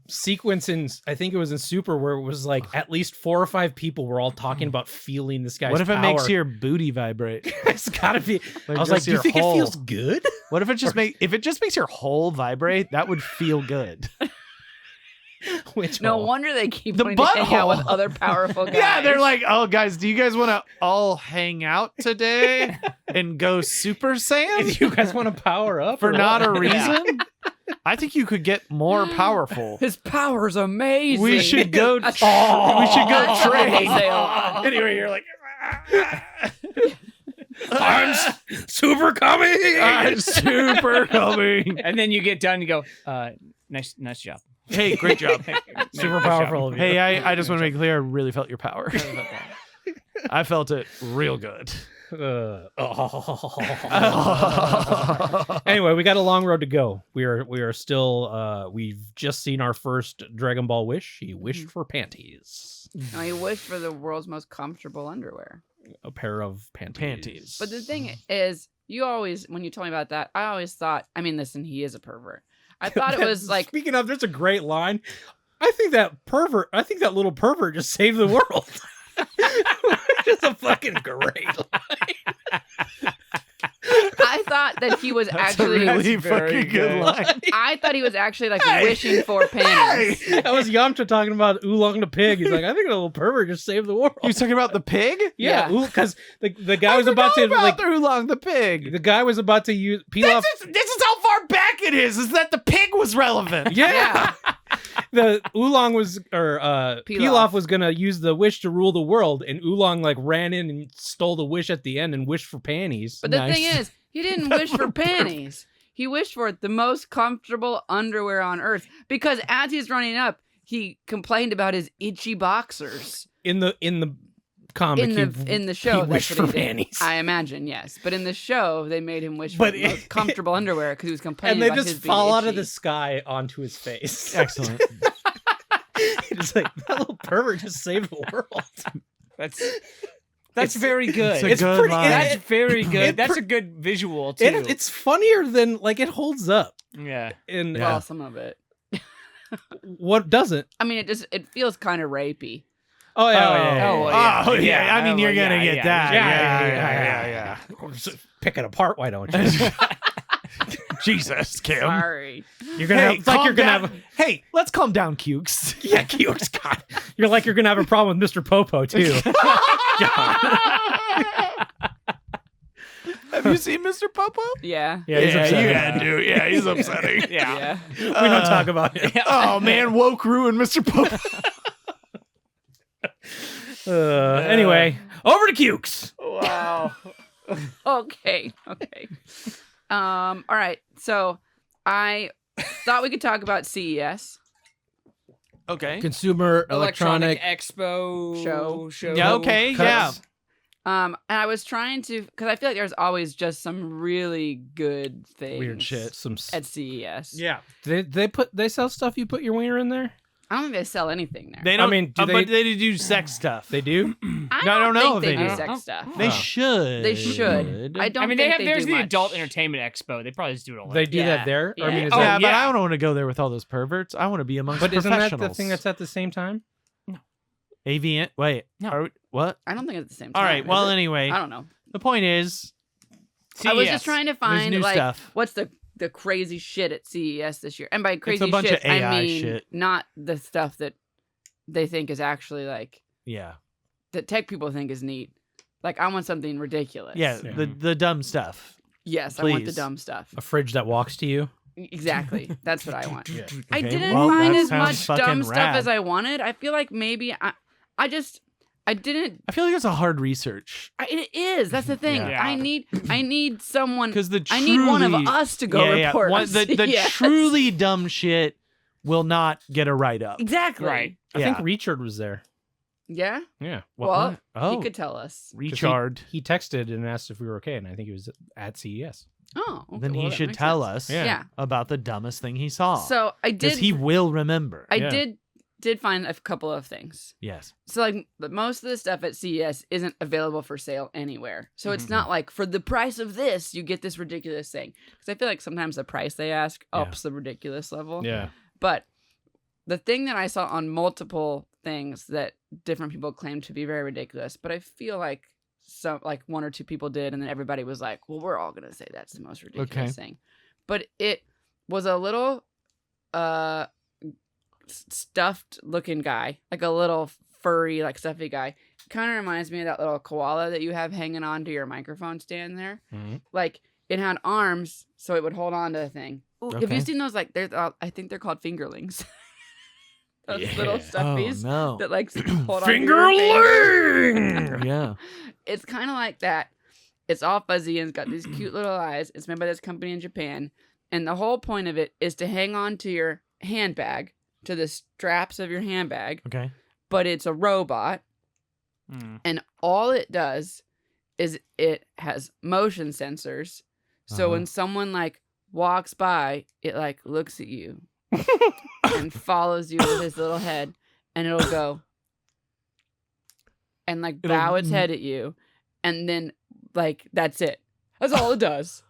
sequence in, I think it was in Super, where it was like at least 4 or 5 people were all talking about feeling this guy's What if it power. makes your booty vibrate? It's gotta be. Like I was like, just do you your think whole- it feels good? What if it just if it just makes your whole vibrate? That would feel good. Which No hole? wonder they keep The wanting to hang out with butthole. other powerful guys. Yeah, they're like, oh, guys, do you guys want to all hang out today and go Super Saiyan If you guys want to power up for or not a what? reason? I think you could get more powerful. his power's amazing. We should go. That's- We should go That's what they train. say a lot. Anyway, you're like, I'm super coming. I'm super coming. And then you get done. You go, nice job. Hey, great job. Super powerful of you. Hey, I just want to make clear, I really felt your power. I felt it real good. Anyway, we got a long road to go. We are still. We've just seen our first Dragon Ball wish. He wished for panties, No, he wished for the world's most comfortable underwear. a pair of panties. Panties. But the thing is, you always, when you told me about that, I always thought, I mean, listen, he is a pervert. I thought it was like, Speaking of, there's a great line. I think that little pervert just saved the world. Just a fucking great line. I thought that he was That's a actually, really very fucking good good. line. I thought he was actually like wishing for panties. That was Yamcha talking about Oolong the pig. He's like, I think a little pervert just saved the world. You was talking about the pig? Yeah, Yeah. because the guy was about to like the Oolong the pig. the guy was about to use peel off. This is how far back it is that the pig was relevant. Yeah. The Oolong was or Pilaf was gonna use the wish to rule the world, and Oolong like ran in and stole the wish at the end and wished for panties. But the thing is, he didn't wish for panties. He wished for the most comfortable underwear on earth. Because as he's running up, he complained about his itchy boxers. in the comic, In the show, he wished that's what for he did. panties. I imagine, yes. But in the show, they made him wish for But the most comfortable underwear because he was complaining and they about just his being fall out of itchy. the sky onto his face. Excellent. It's like that little pervert just saved the world. That's very good. It's a good pretty. line. That's very good. it That's pre- a good visual too. It's funnier than like it holds up. yeah. And Yeah. Well, some of it. what doesn't? I mean, it feels kind of rapey. Oh yeah. Oh, yeah. Oh, yeah. Yeah, I mean, you're yeah, going to get yeah, that. yeah. Pick it apart. Why don't you? Jesus, Kim. Sorry. You're gonna. Have, it's like calm you're gonna down. have. Hey, let's calm down, Cukes. Yeah, cute. God. You're like you're gonna have a problem with Mr. Popo too. Have you seen Mr. Popo? Yeah. Yeah, he's upsetting. had to. Yeah, he's upsetting. Yeah. We don't talk about it. Oh, man, woke ruined Mr. Popo. Anyway, over to Cukes. Wow. Okay. All right. So I thought we could talk about CES. Okay. Consumer Electronic electronic. Show. Yeah, okay, yeah. And I was trying to, because I feel like there's always just some really good things. Weird shit. Some. At CES. Yeah. They sell stuff. You put your wiener in there. I don't think they sell anything there. They don't, mean, do but they do sex stuff. They do. I don't know think if they they do do. sex stuff. They Oh. should. They should. I don't I mean, think there's do the much. Adult Entertainment Expo. They probably just do it all. They do Yeah. that there. Or, I mean, Yeah. is Oh, yeah, that, but yeah. I don't want to go there with all those perverts. I want to be amongst but isn't professionals. that the thing that's at the same time? AV? Wait. No. Are we, what? I don't think it's at the same time. All right. is Well, it? anyway, I don't know. the point is, I was CES. just trying to there's find new like stuff. what's the crazy shit at CES this year. And by crazy bunch shit, of AI I mean shit. not the stuff that they think is actually like Yeah. that tech people think is neat. Like I want something ridiculous. Yeah, Yeah. the dumb stuff. Yes, I want the Please. dumb stuff. A fridge that walks to you. Exactly. That's what I want. Yeah. I Okay, didn't well, find that as sounds much fucking dumb stuff rad. as I wanted. I feel like maybe I didn't. I feel like it's a hard research It is. That's the thing. Yeah. I need someone. because I need one of us to go report. on the CS. truly dumb shit will not get a write up. Exactly. Right. I think Richard was there. Yeah. Yeah. Well, oh, he could tell us. Richard. He texted and asked if we were okay, and I think he was at CES. Oh. Okay, Then well, he that should makes tell sense. us Yeah. about the dumbest thing he saw. So I because did. he will remember. I Yeah. did find a couple of things. Yes. So like most of the stuff at CES isn't available for sale anywhere. So it's not like for the price of this you get this ridiculous thing. Because I feel like sometimes the price they ask ups the ridiculous level. Yeah. But the thing that I saw on multiple things that different people claim to be very ridiculous, but I feel like one or two people did, and then everybody was like, "Well, we're all gonna say that's the most ridiculous thing." But it was a little stuffed looking guy, like a little furry, like stuffy guy. Kind of reminds me of that little koala that you have hanging on to your microphone stand there. Mhm. Like it had arms, so it would hold on to the thing. Ooh, have Okay. you seen those? Like I think they're called fingerlings. Those Yeah. little stuffies Oh no. that like hold on. To your thing. Fingerling. Yeah. It's kind of like that. It's all fuzzy and it's got these cute little eyes. It's made by this company in Japan, and the whole point of it is to hang on to your handbag, to the straps of your handbag. Okay. But it's a robot, and all it does is it has motion sensors. So when someone like walks by, it like looks at you and follows you with his little head, and it'll go and like bow its head at you, and then like that's it. That's all it does.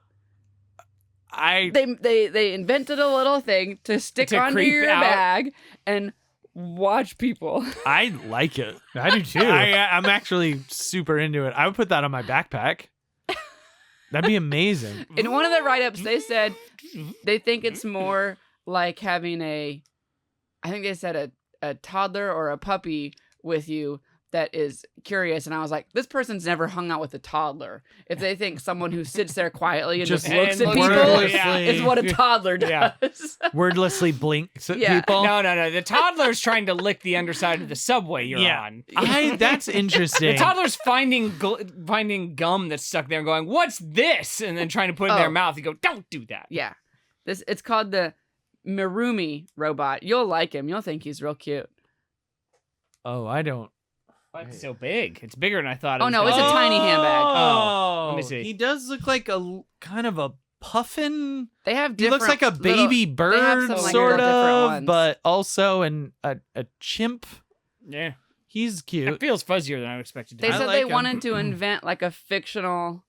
They invented a little thing to stick To onto creep your out. bag and watch people. I like it. I do too. I'm actually super into it. I would put that on my backpack. That'd be amazing. In one of the write-ups, they said they think it's more like having I think they said a toddler or a puppy with you that is curious. And I was like, this person's never hung out with a toddler. If they think someone who sits there quietly and just looks at looks people wordlessly. is what a toddler does. Yeah. Wordlessly blinks at Yeah. people. No. The toddler's trying to lick the underside of the subway you're on. That's interesting. The toddler's finding gum that's stuck there and going, "What's this?" and then trying to put it in their Oh. mouth. You go, "Don't do that." Yeah. It's called the Mirumi robot. You'll like him. You'll think he's real cute. Oh, I don't. Why it's so big? It's bigger than I thought. Oh, no, it's a tiny handbag. Oh, let me see. He does look like a kind of a puffin. They have He different looks like a baby little- they have bird, some, like, sort little different of, ones. but also a chimp. Yeah, He's it cute. feels fuzzier than I expected. They To. I said like they 'em. wanted to invent like a fictional,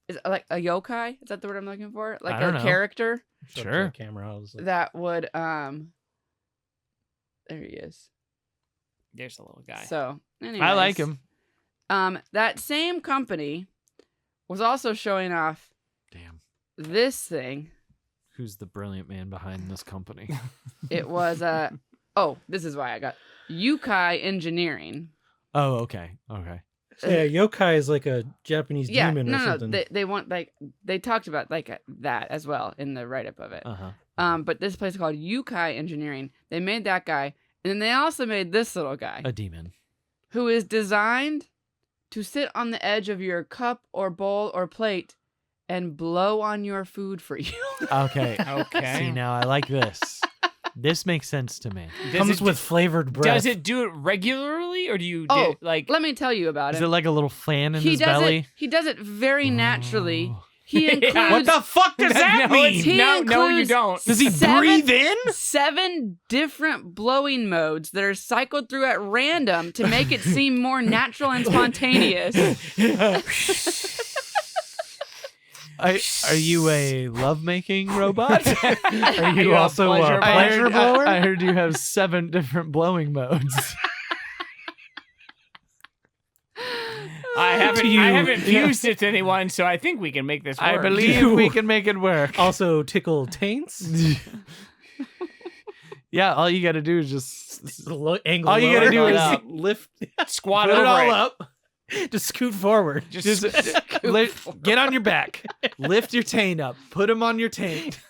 is it like a yokai? Is that the word I'm looking for? Like I don't a know. character Showed up to Sure. the camera. I was like, that would there he is. There's a little guy. So anyways, I like him. That same company was also showing off Damn. this thing. Who's the brilliant man behind this company? It was oh, this is why I got Yukai Engineering. Oh, okay. Okay. yeah, yokai is like a Japanese Yeah, demon or no, something. they want like they talked about like that as well in the write up of it. Uh-huh. But this place called Yukai Engineering, they made that guy, and then they also made this little guy A demon. who is designed to sit on the edge of your cup or bowl or plate and blow on your food for you. Okay. Okay. See, now I like this. This makes sense to me. Comes with flavored breath. Does it do it regularly, or do you Oh, like? Let me tell you about Is it. it like a little fan in He his does belly? it. He does it very naturally. Oh. He Yeah. includes What the fuck does that No, it's- mean? no, you includes don't. Does he 7 breathe in? 7 different blowing modes that are cycled through at random to make it seem more natural and spontaneous. Are you a lovemaking robot? Are you you a also pleasure a blower? pleasure blower? I heard you have 7 different blowing modes. I haven't To you, fused it to anyone, so I think we can make this work. I believe we can make it work. Also tickle taints. Yeah, all you got to do is just Angle all you got to do lower. is lift, squat put over it all it. up. Just scoot forward. Just get on your back, lift your taint up, put him on your taint.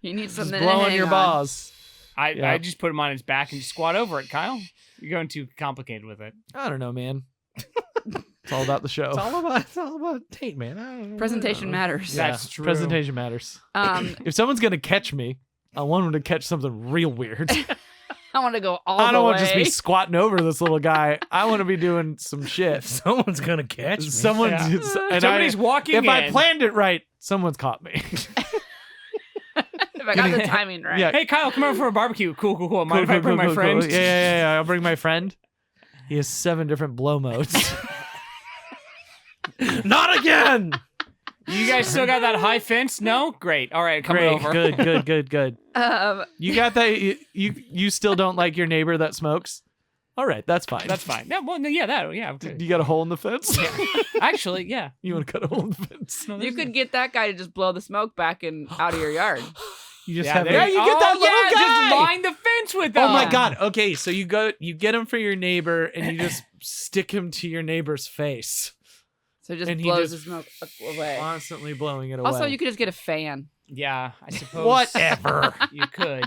You need Just something to blowing hang your on. balls. I just put him on his back and squat over it, Kyle. You're going too complicated with it. I don't know, man. It's all about the show. It's all about Tate, man. I don't know. Presentation matters. Yeah, That's true. Presentation matters. If someone's gonna catch me, I want them to catch something real weird. I want to go all I the don't way. want to just be squatting over this little guy. I want to be doing some shit. If someone's gonna catch me. Someone's and Somebody's walking If in. I planned it right, someone's caught me. If I got the timing right. Yeah. Hey, Kyle, come over for a barbecue. Cool. Mind if I bring my friend? Cool. Yeah. I'll bring my friend. He has 7 different blow modes. Not again. You guys still got that high fence? No? Great. All right, coming Great. over. Good. Um, You got that? You still don't like your neighbor that smokes? All right, that's fine. That's fine. Yeah, well, yeah. Okay. You got a hole in the fence? Actually, yeah. You want to cut a hole in the fence? No, you there's- could get that guy to just blow the smoke back and out of your yard. You just Yeah, have there a, you you get that little yeah, guy. Just line the fence with them. Oh my god. Okay, so you get him for your neighbor and you just stick him to your neighbor's face. So it just And he blows just the smoke away. Constantly blowing it away. Also, you could just get a fan. Yeah, I suppose. Whatever. You could.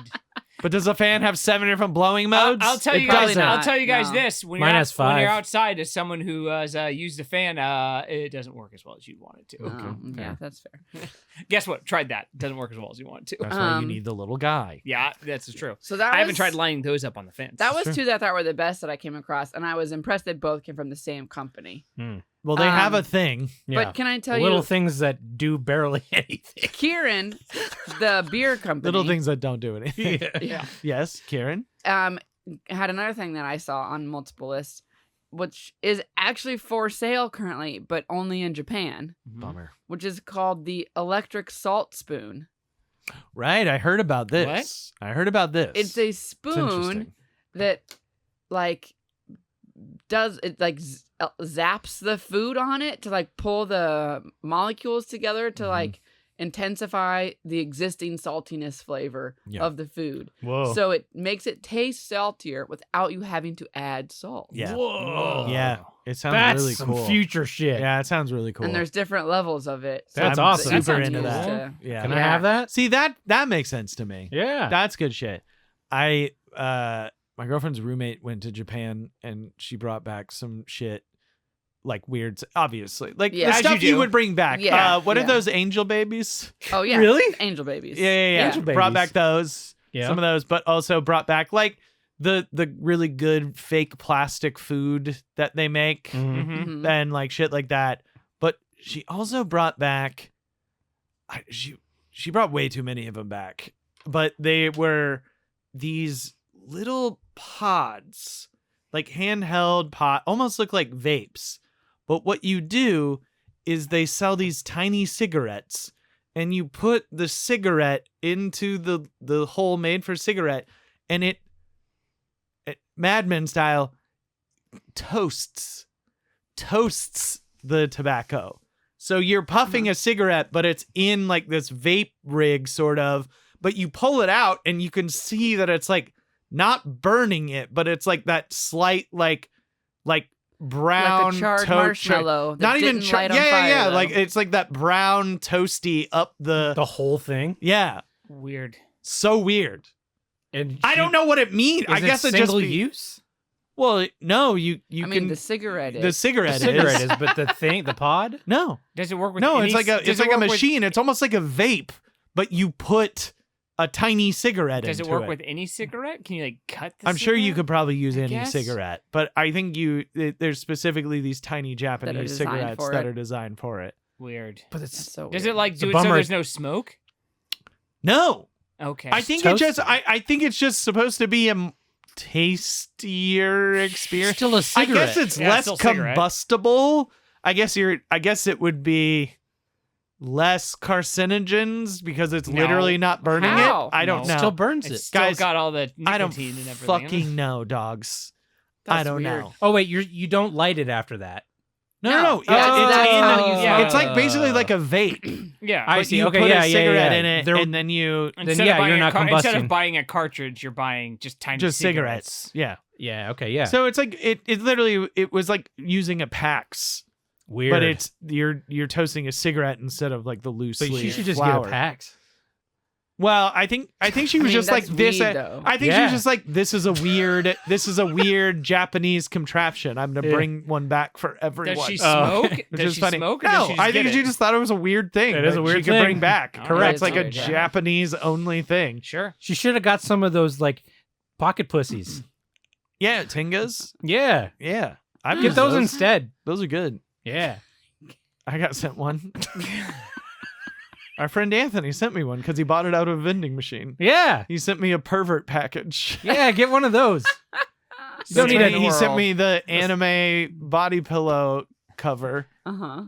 But does a fan have 7 different blowing modes? I'll tell It you probably guys. doesn't. I'll not, tell you guys no. this: when Mine you're, has when you're 5. outside, as someone who has used a fan, it doesn't work as well as you'd want it to. Oh, yeah, fair. that's fair. Guess what? Tried that. Doesn't work as well as you want it to. That's why you Um, need the little guy. Yeah, that's true. So that I haven't was- tried lining those up on the fence. That was Sure. 2 that I thought were the best that I came across, and I was impressed they both came from the same company. Well, they have a Um, thing. yeah. But can I tell little you, things that do barely anything. Kieran, the beer company, Little things that don't do anything. yeah, Yes, Karen. had another thing that I saw on multiple lists, which is actually for sale currently, but only in Japan, Mhm. Bummer. which is called the electric salt spoon. Right, I heard about this. I heard about this. It's a It's spoon interesting. that, like, does it like zaps the food on it to like pull the molecules together to Mhm. like intensify the existing saltiness flavor Yeah. of the food. Whoa. So it makes it taste saltier without you having to add salt. Yeah. Whoa. Yeah, it sounds That's really some cool. future shit. Yeah, it sounds really cool. And there's different levels of it. So That's I'm awesome. that Super sounds into used that. to- Yeah. Can I have that? See, that makes sense to me. Yeah. That's good shit. My girlfriend's roommate went to Japan and she brought back some shit like weird, obviously. Like Yeah. the As stuff you you do. would bring back. Yeah, What are yeah. those angel babies? Oh yeah. Really? Angel babies. Yeah. Angel Brought babies. back those. Yeah. Some of those, but also brought back like the really good fake plastic food that they make Mhm. Mhm. Mhm. and like shit like that. But she also brought back she brought way too many of them back. But they were these little pods, like handheld pod, almost look like vapes. But what you do is they sell these tiny cigarettes and you put the cigarette into the hole made for cigarette and it Mad Men style toasts the tobacco. So you're puffing a cigarette, but it's in like this vape rig sort of, but you pull it out and you can see that it's like not burning it, but it's like that slight like brown Like a charred marshmallow. That not even didn't light on yeah fire, though. like it's like that brown toasty up the whole thing. yeah, Weird. so weird. And I don't know what it means. I guess it just single be, use. well, no, you I can mean, the cigarette is. the cigarette, The cigarette is. is, but the pod. No, Does it work with? no, any, it's like a does it work with- machine. It's almost like a vape, but you put a tiny cigarette Does it into work it. with any cigarette? Can you like cut? The I'm sure you cigarette? could probably use I any guess. cigarette, but I think there's specifically these tiny Japanese designed cigarettes for that it. are designed for it. Weird. But That's it's so Does weird. it like The do it so bummer there's is- no smoke? No, Okay. I think Toast- it just I think it's just supposed to be a tastier experience. still a I cigarette. guess it's Yeah, less it's still cigarette. combustible. I guess it would be less carcinogens because it's No. literally not burning How? it. I don't No. know. Still burns it's it. still Guys, got all the I don't nicotine and everything. fucking know, dogs. I That's don't weird. know. Oh wait, you don't light it after that. No. No. It's, That's- it's, that's in how the- you smoke. it's like basically like a vape. Yeah. I But see. you Okay, put yeah, a yeah, cigarette yeah. in it, There- and then you Instead yeah, of buying you're a not instead combusting. of buying a cartridge, you're buying just tiny just cigarettes. cigarettes. Yeah. Yeah. Okay. Yeah. So it's like it literally it was like using a PAX, Weird. but it's you're toasting a cigarette instead of like the loose. But you leaf should just flour. get a PAX. Well, I think she was just like that's this. weed, though. I think she was Yeah. just like, this is a weird Japanese contraption. I'm gonna bring one back for everyone. Does she Oh. smoke? Which Does is she funny. smoke? Or No, does she just I think get she it? just thought it was a weird thing. It is that a weird she could thing. bring back. Oh, Correct, it's like a weird, yeah. Japanese only thing. Sure. She should have got some of those like pocket pussies. Yeah, Tingas. Yeah. Yeah, I've Get used those instead. Those are good. Yeah. I got sent one. Our friend Anthony sent me one because he bought it out of a vending machine. Yeah. He sent me a pervert package. Yeah, get one of those. You don't need he any sent world. me the anime body pillow cover. Uh-huh.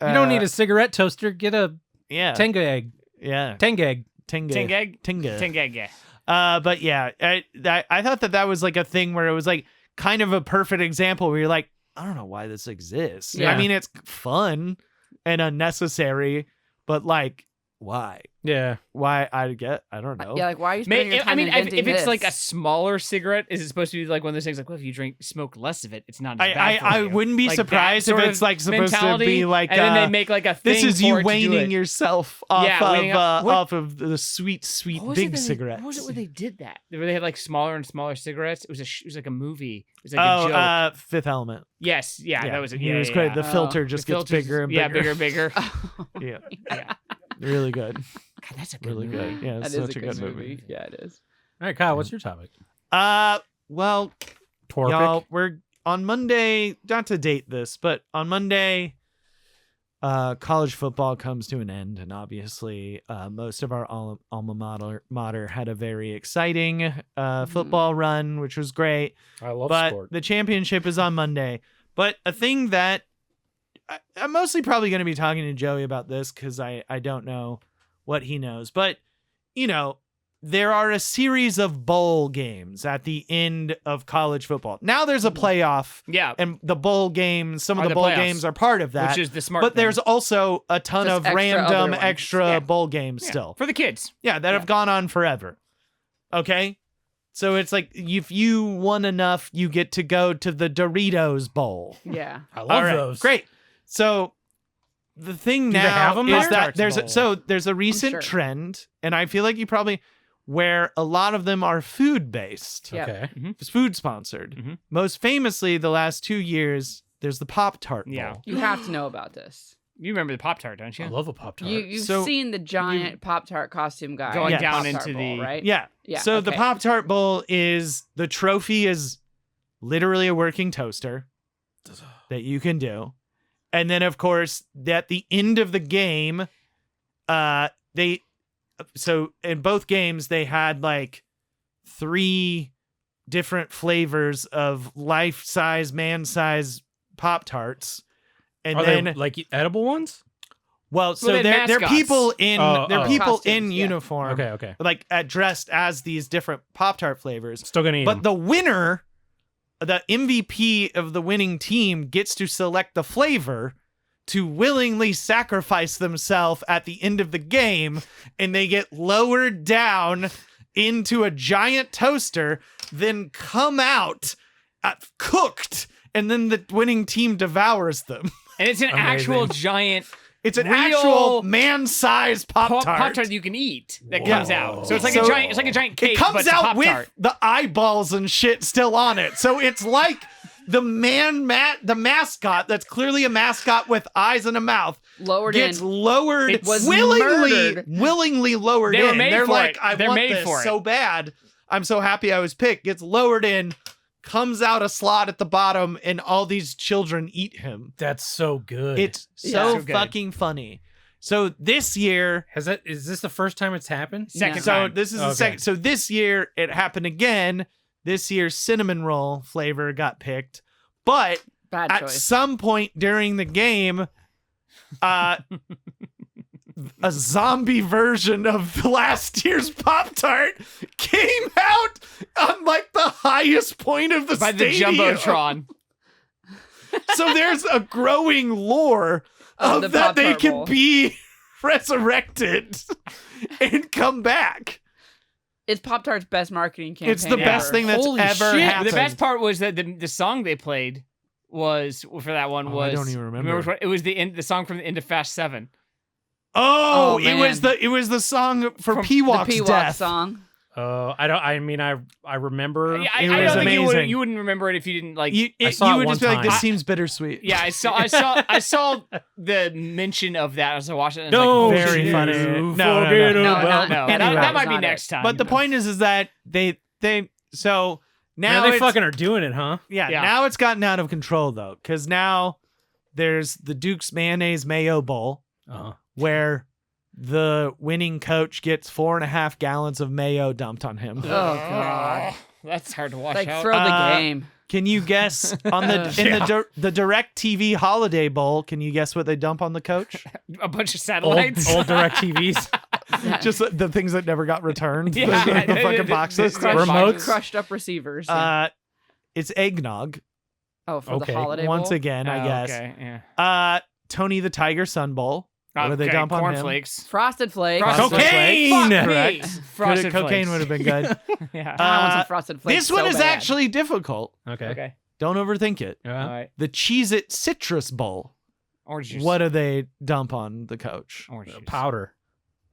You don't need a cigarette toaster. Get a yeah. Tenga egg. Yeah. Tenga egg. Tinga. Tingeg? Tinga. Tingeg, yeah. But yeah, I thought that was like a thing where it was like kind of a perfect example where you're like, I don't know why this exists. Yeah. I mean, it's fun and unnecessary, but like, why? Yeah. Why? I don't know. Yeah, like why are you spending your time inventing if it's this? like a smaller cigarette, is it supposed to be like one of those things like, well, if you smoke less of it, it's not as bad for I you. wouldn't be Like that surprised if sort it's of like supposed to mentality, be like, and then they make like a thing this is for you it to do waning it. yourself off Yeah, waning up- off of the sweet What was it big that cigarettes. What was it where they did that? Where they had like smaller and smaller cigarettes? It was like a movie. It was like a joke. Fifth Element. Yes, yeah, that was it. He Yeah, was yeah, great. yeah. The filter just The gets filters- bigger and yeah, bigger. bigger. Yeah, Yeah. really good. God, that's a good Really movie. good. Yeah, that it's is such a a good good movie. Yeah, it is. All right, Kyle, what's your topic? Well, Torpic. y'all, we're on Monday. Not to date this, but on Monday, college football comes to an end, and obviously, most of our alma mater had a very exciting football run, which was great. I love But sport. the championship is on Monday. But a thing that I'm mostly probably going to be talking to Joey about this because I don't know what he knows. But, you know, there are a series of bowl games at the end of college football. Now there's a playoff, Yeah, and the bowl games, some of Are the the bowl playoffs, games are part of that. which is the smart. But thing. there's also a ton Just of extra other random ones. extra Yeah. bowl games Yeah, still. for the kids. Yeah, that have gone on forever. Okay? So it's like if you won enough, you get to go to the Doritos Bowl. Yeah. I love All right, those. Great. So the thing Do they now have 'em is there? that Pop-Tarts there's a recent sure. trend, and I feel like you probably where a lot of them are food based. Yeah. Okay. It's food sponsored. Mhm. Most famously, the last 2 years, there's the Pop-Tart Bowl. Yeah. You have to know about this. You remember the Pop-Tart, don't you? I love a Pop Tart. You've So seen the giant Pop-Tart costume guy Going at down Pop-Tart into Bowl, the- right? Yeah. Yeah, So the okay. Pop-Tart Bowl is the trophy is literally a working toaster that you can do. And then of course, at the end of the game, so in both games they had like 3 different flavors of life-size, man-size Pop-Tarts. And Are then they like edible ones? well, so they had they're mascots. people in Oh. people Costumes, in yeah. uniform. Okay. Like dressed as these different Pop-Tart flavors. Still gonna eat But 'em. the winner, the MVP of the winning team, gets to select the flavor to willingly sacrifice themselves at the end of the game, and they get lowered down into a giant toaster, then come out cooked, and then the winning team devours them. And it's an Amazing. actual giant It's an Real actual man-sized Pop-Tart Pop-Tart. that you can eat that Whoa. comes out. So it's like So- a giant. It's like a giant cake. It but comes it's a out with Pop-Tart. the eyeballs and shit still on it. So it's like the the mascot that's clearly a mascot with eyes and a mouth Lowered gets in. lowered It was willingly murdered. lowered They were in. made They're for like, it. I They're want made this for it. so bad. I'm so happy I was picked. Gets lowered in, comes out a slot at the bottom, and all these children eat him. That's so good. It's Yeah. so So good. fucking funny. So this year, is this the first time it's happened? Second so time. this is the Okay. second. So this year it happened again. This year cinnamon roll flavor got picked, but Bad at choice. some point during the game, a zombie version of last year's Pop-Tart came out on like the highest point of the by the stadium. jumbotron. So there's a growing lore Of of the that they Pop-Tart can Bowl. be resurrected and come back. It's Pop-Tart's best marketing campaign. It's the Yeah. best thing that's Holy ever shit. happened. The best part was that the song they played was for that one Oh, was I don't even remember. which one? It was the song from the end of Fast 7. Oh, Oh, it was man. the song for From The Peewok's Peewok death. song. Oh, I remember. I It don't was think amazing. you wouldn't remember it if you didn't like. You saw it would one just be like, this time. seems bittersweet. Yeah, I saw the mention of that as I watched it. And I was No, like, very you funny. forget No, about- not- no, Anyway. that might be Not next it. time. But the point is that they so now Now they it's- fucking are doing it, huh? yeah, Yeah. now it's gotten out of control though, because now there's the Duke's Mayonnaise Mayo Bowl Uh-huh. where the winning coach gets 4.5 gallons of mayo dumped on him. Oh God! That's hard to watch Like out. throw the Uh, game. Can you guess on the Direct TV Holiday Bowl? Can you guess what they dump on the coach? A bunch of Old, satellites. old direct TVs. Just the things that never got returned. Yeah. the fucking boxes. Crushed Remotes. Crushed up receivers. Yeah. It's eggnog Oh, for okay. the holiday once bowl? again, I Oh, guess. Okay, yeah. Tony the Tiger Sun Bowl. What do they dump on him? Cornflakes. Frosted Flakes. Frosted Cocaine! Fuck me. Correct. Frosted Cocaine Flakes. would have been good. Yeah. I want some Frosted Flakes. This one so is bad. actually difficult. Okay. Okay. Don't overthink it. All Yeah. right. The Cheez-It Citrus Bowl. Orange juice. What do they dump on the coach? Orange juice. Powder.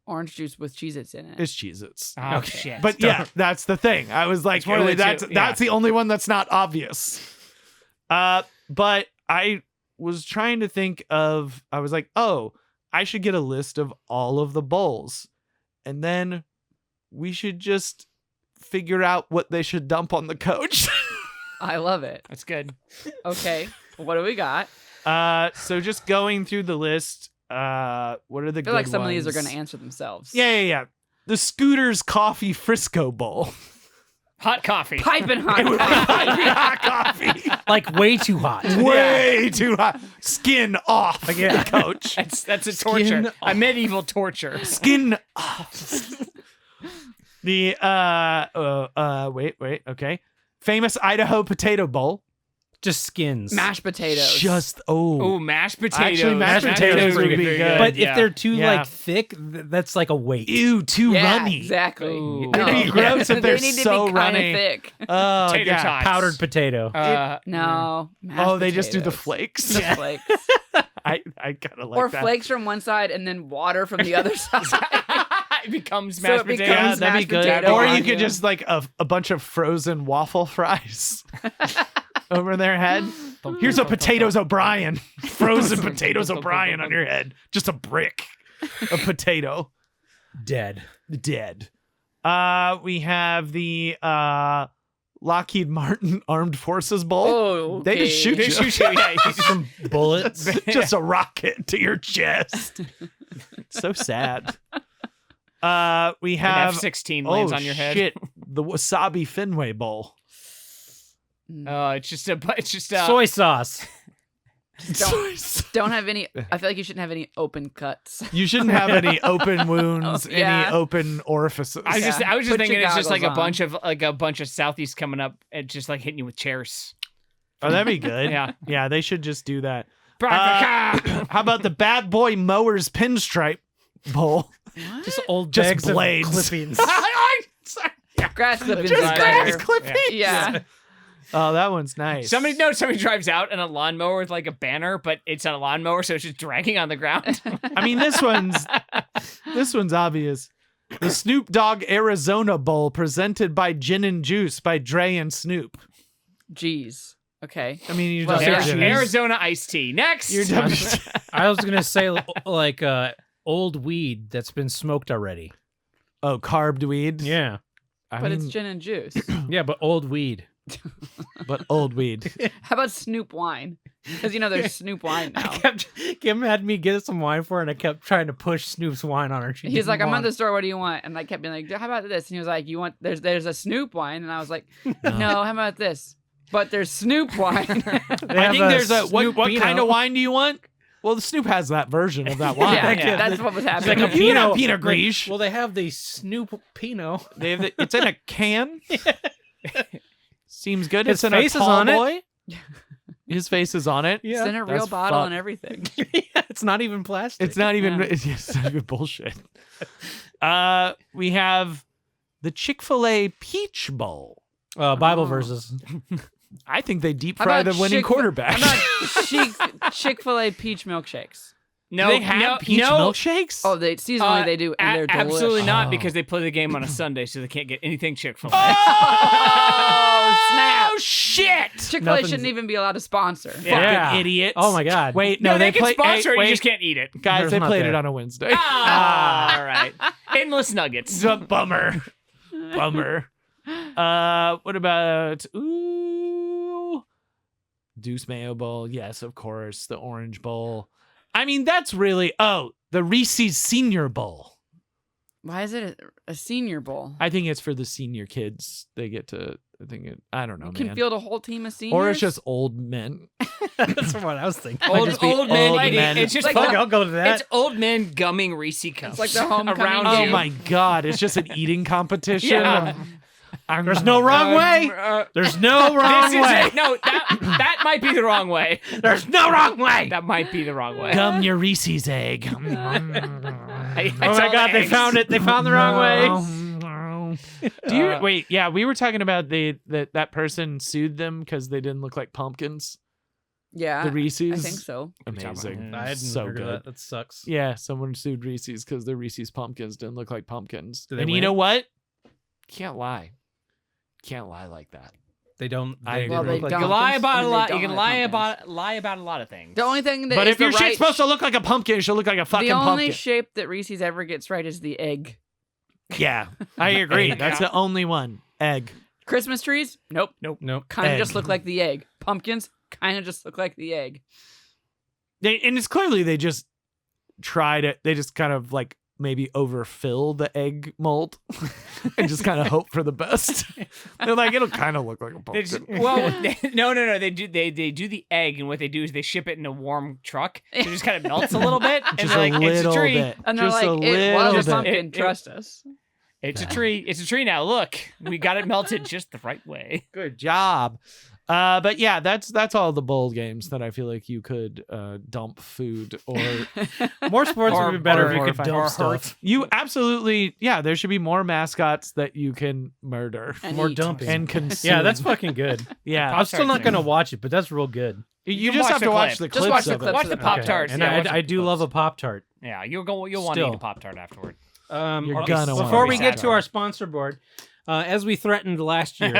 Orange juice with Cheez-Its in it. It's Cheez-Its. Oh, Okay. shit. But yeah, that's the thing. I was like, It's one of the that's two, yeah. the only one that's not obvious. But I was trying to think of. I was like, oh, I should get a list of all of the bowls, and then we should just figure out what they should dump on the coach. I love it. That's good. Okay, what do we got? So just going through the list. What are the I good feel like some ones? of these are going to answer themselves. Yeah. The Scooters Coffee Frisco Bowl. Hot coffee. Piping hot. It would be coffee. hot coffee. Like way too hot. Way too hot. Skin off. Yeah. Coach. That's a torture. off. A medieval torture. Skin off. The wait. Okay. Famous Idaho Potato Bowl. Just skins. Mashed potatoes. Just Oh, mashed potatoes. Actually, mashed potatoes would be good. But yeah. if they're too Yeah. like thick, that's like a weight. ew, too Yeah, runny. exactly. Ooh. It'd be gross if they're they need to so be kind runny. of thick. Oh, Tater yeah. tots. Powdered potato. No. mashed Oh, they just do the potatoes. flakes. The flakes. I kind of like or that. flakes from one side and then water from the other side. It becomes So mashed it potatoes. Yeah, becomes that'd be mashed good. potato Or on you could you. just like a bunch of frozen waffle fries over their head. Here's a potatoes O'Brien. Frozen potatoes O'Brien on your head. Just a brick of potato. Dead. Dead. We have the Lockheed Martin Armed Forces Bowl. Oh, They just okay. shoot you. They shoot you, yeah. Some bullets. Just a rocket to your chest. So sad. We An have F-16 lands on your head. Shit. The Wasabi Fenway Bowl. It's just a Soy sauce. Don't have any. I feel like you shouldn't have any open cuts. You shouldn't have any open wounds, Yeah. any open orifices. I was just Yeah. thinking Put your it's just like goggles on. a bunch of Southies coming up and just like hitting you with chairs. Oh, that'd be good. Yeah. Yeah, they should just do that. Braka! How about the Bad Boy Mowers Pinstripe Bowl? Just old Just bags blades. of clippings. Grass clippings. Just is grass better. clippings. Yeah. Oh, that one's nice. Somebody drives out in a lawnmower with like a banner, but it's not a lawnmower, so it's just dragging on the ground. I mean, this one's obvious. The Snoop Dogg Arizona Bowl presented by Gin and Juice by Dre and Snoop. Jeez. Okay. I mean, you Well, just yeah. said Gin. Arizona iced tea. Next. You're I was gonna say like old weed that's been smoked already. Oh, carved weed. Yeah. But it's gin and juice. Yeah, but old weed. but old weed. How about Snoop wine? Because there's Snoop wine now. Kim had me get some wine for her, and I kept trying to push Snoop's wine on her. She He's didn't like, I'm at want the store. What do you want? And I kept being like, how about this? And he was like, you want? There's a Snoop wine. And I was like, no. How about this? But there's Snoop wine. They I have think there's a Snoop what Pinot. kind of wine do you want? Well, the Snoop has that version of that wine. yeah, that's what was It's happening. like a You know, Pinot. Pinot Gris. Well, they have the Snoop Pinot. They have it's in a can. Seems good. His it's in face a is tall on it. boy. His face is on it. It's in a real That's bottle fuck. and everything. It's not even plastic. It's not even. Yeah. It's not even bullshit. We have the Chick-fil-A Peach Bowl. Bible Oh. verses. I think they deep How fry about the winning quarterback. How about Chick-fil-A peach milkshakes? No, Do they have peach milkshakes? Oh, they seasonally they do, and they're delicious. absolutely not, Oh. because they play the game on a Sunday, so they can't get anything Chick-fil-A. Oh, snap! Oh shit! Chick-fil-A Nothing's- shouldn't even be allowed to sponsor. Yeah. Fucking idiots. Oh my god. Wait, No, no, they can play. sponsor hey, it. wait, You just can't eat it. guys, There's they not played it there. on a Wednesday. Ah, all right. Endless nuggets. It's a bummer. Bummer. What about Deuce Mayo Bowl? Yes, of course. The Orange Bowl. I mean, that's really the Reese's Senior Bowl. Why is it a senior bowl? I think it's for the senior kids. They get to. I don't know, You can man. field a whole team of seniors. Or it's just old men. That's what I was thinking. Might Old, just be old men old eating. men. It's just Like Fuck, fuck, I'll go to that. it's old men gumming Reese cups. It's like the homecoming around game. Oh you. my god! It's just an eating competition. Yeah. There's no wrong way. There's no wrong This is way. it. No, that might be the wrong way. There's no wrong way. That might be the wrong way. Gum your Reese's egg. I Oh my saw god, the they eggs. found it. They found the wrong way. Do you wait? Yeah, we were talking about that person sued them because they didn't look like pumpkins. Yeah, The Reese's. I think so. Amazing. I hadn't so heard good. of that. That sucks. Yeah, someone sued Reese's because the Reese's pumpkins didn't look like pumpkins. Do they And you win? know what? Can't lie. Can't lie like that. They don't. I They agree. look like You don't. can lie about a And they lot. You don't can have lie pumpkins. about a lot of things. The only thing that But is if your the shit's right, supposed to look like a pumpkin, it should look like a fucking the only pumpkin. shape that Reese's ever gets right is the egg. Yeah, I agree. Egg. That's the only one. Egg. Christmas trees? Nope. Nope. Kind of Egg. just look like the egg. Pumpkins? Kind of just look like the egg. And it's clearly they just tried it. They just kind of like maybe overfill the egg mold and just kind of hope for the best. They're like, it'll kind of look like a They just, pumpkin. well, no. They do the egg, and what they do is they ship it in a warm truck. So it just kind of melts a little bit, and Just they're like, a "It's a little tree. bit. And they're Just like, a it little was a bit. pumpkin, trust us. It's a tree. It's a tree now. Look, we got it melted just the right way." Good job. But yeah, that's all the bowl games that I feel like you could dump food or More sports Or- would be better if you or could fight. dump Or stuff. you absolutely there should be more mascots that you can murder And More eat. dumping. and consume. Yeah, that's fucking good. yeah. I'm still not gonna watch it, but that's real good. You can just watch have the to watch clip. the Just clips watch the of clips it. Watch the of it. Pop-Tarts. And Yeah, watch I the do love a Pop-Tart. Yeah, you'll want to eat Still. a Pop-Tart afterward. You're gonna Before wanna we be get to satisfied. our sponsor board, as we threatened last year,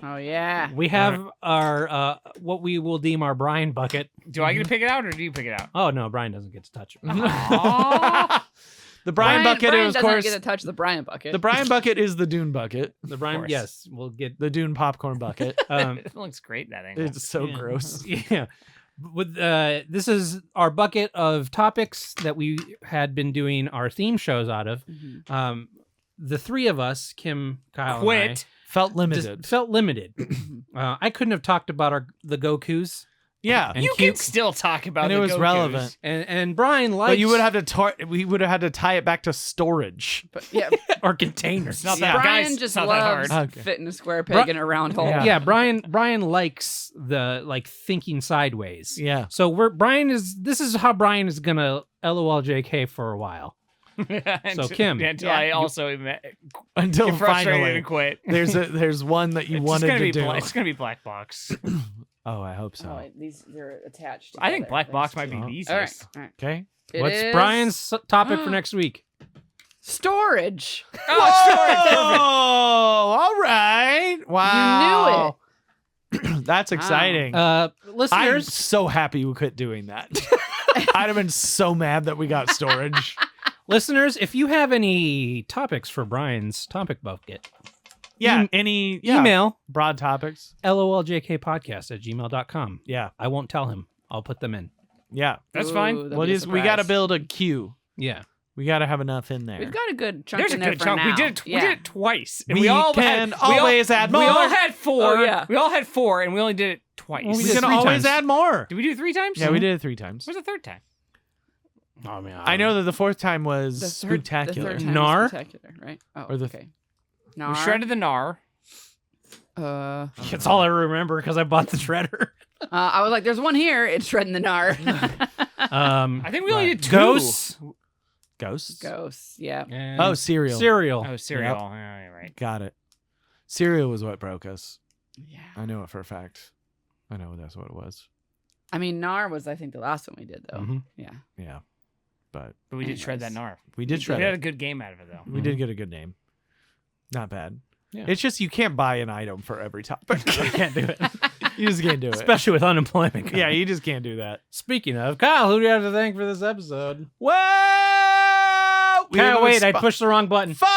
Oh, yeah. we have our what we will deem our Brian bucket. Do I get to pick it out, or do you pick it out? Oh no, Brian doesn't get to touch it. Aw. The Brian bucket Brian is, of doesn't course, get to touch the Brian bucket. the Brian bucket is the Dune bucket, The Brian, course. yes, we'll get. the Dune popcorn bucket. It looks great, that angle. It's so Yeah. gross. Yeah. With this is our bucket of topics that we had been doing our theme shows out of. Mhm. The three of us, Kim, Kyle, and I, Quit. Felt just limited. felt limited. I couldn't have talked about the Gokus, Yeah, and You Kim- can still talk about and it the was Gokus. relevant. and Brian likes But you would have to we would have had to tie it back to storage. But yeah, or containers. It's not that Brian guys, just it's not that loves hard. Okay. fit in a square peg in a round hole. Yeah. Yeah, Brian likes the like thinking sideways. Yeah. So this is how Brian is gonna LOLJK for a while. So, Kim. until Yeah. I also get Until frustrated finally, and quit. there's one that you It's wanted gonna to be do. it's gonna be Black Box. Oh, I hope so. Oh, they're attached. I think together. Black Box That's might be Oh. the All right. easiest. All right. Okay. It What's is Brian's topic for next week? storage? Oh, all right. Wow. That's exciting. I'm Listeners, so happy we quit doing that. I'd have been so mad that we got storage. if you have any topics for Brian's topic bucket, Yeah. email broad topics. loljkpodcast@gmail.com. Yeah. I won't tell him. I'll put them in. Yeah. That's Ooh, fine. that'd Well, be a we got to surprise. build a queue. Yeah. We got to have enough in there. We've got a good chunk There's a in there good for chunk. now. We did it twice. And We all can had, always add We all more. had four. Oh, yeah. We all had four, and we only did it twice. Well, we we did can three always times. add more. Did we do it 3 times? Yeah, we did it 3 times. What's the third time? Oh man, I know that the 4th time was The third spectacular. time Nar? was spectacular, right? Oh, Or the- okay. Nar. We shredded the gnar. That's all I remember because I bought the shredder. I was like, "There's one here. It's shredding the gnar." I think we only did 2. Ghosts. Ghosts. Ghosts. Yeah. and Oh, cereal. cereal. Oh, cereal. Yeah, you're right. Got it. Cereal was what broke us. Yeah. I know it for a fact. I know that's what it was. I mean, NAR was, I think, the last one we did, though. Mhm. Yeah. Yeah, but But we did shred that Anyways. NAR. we did We shred had a it. good game out of it though. We did get a good name. Not bad. Yeah. It's just you can't buy an item for every topic. You can't do it. You just can't do it. Especially with unemployment. Yeah, you just can't do that. Speaking of, Kyle, who do you have to thank for this episode? Whoa! Kyle, wait, I pushed the wrong button. Fuck!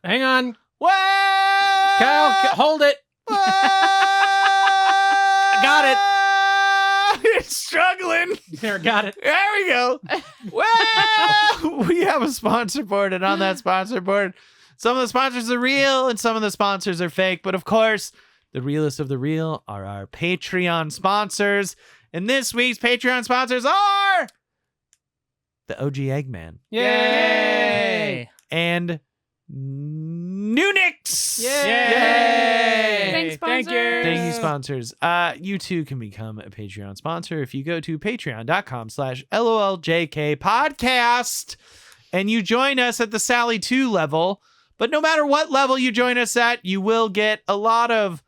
Hang on. Whoa! Kyle, hold it. Got it. It's struggling. There, got it. There we go. Well, we have a sponsor board, and on that sponsor board, some of the sponsors are real and some of the sponsors are fake. But of course, the realest of the real are our Patreon sponsors. And this week's Patreon sponsors are the OG Eggman Yay! and Nunix. Yay! Thanks, Thank you. sponsors. Thank you, sponsors. You too can become a Patreon sponsor if you go to patreon.com/LOLJK podcast and you join us at the Sally 2 level. But no matter what level you join us at, you will get a lot of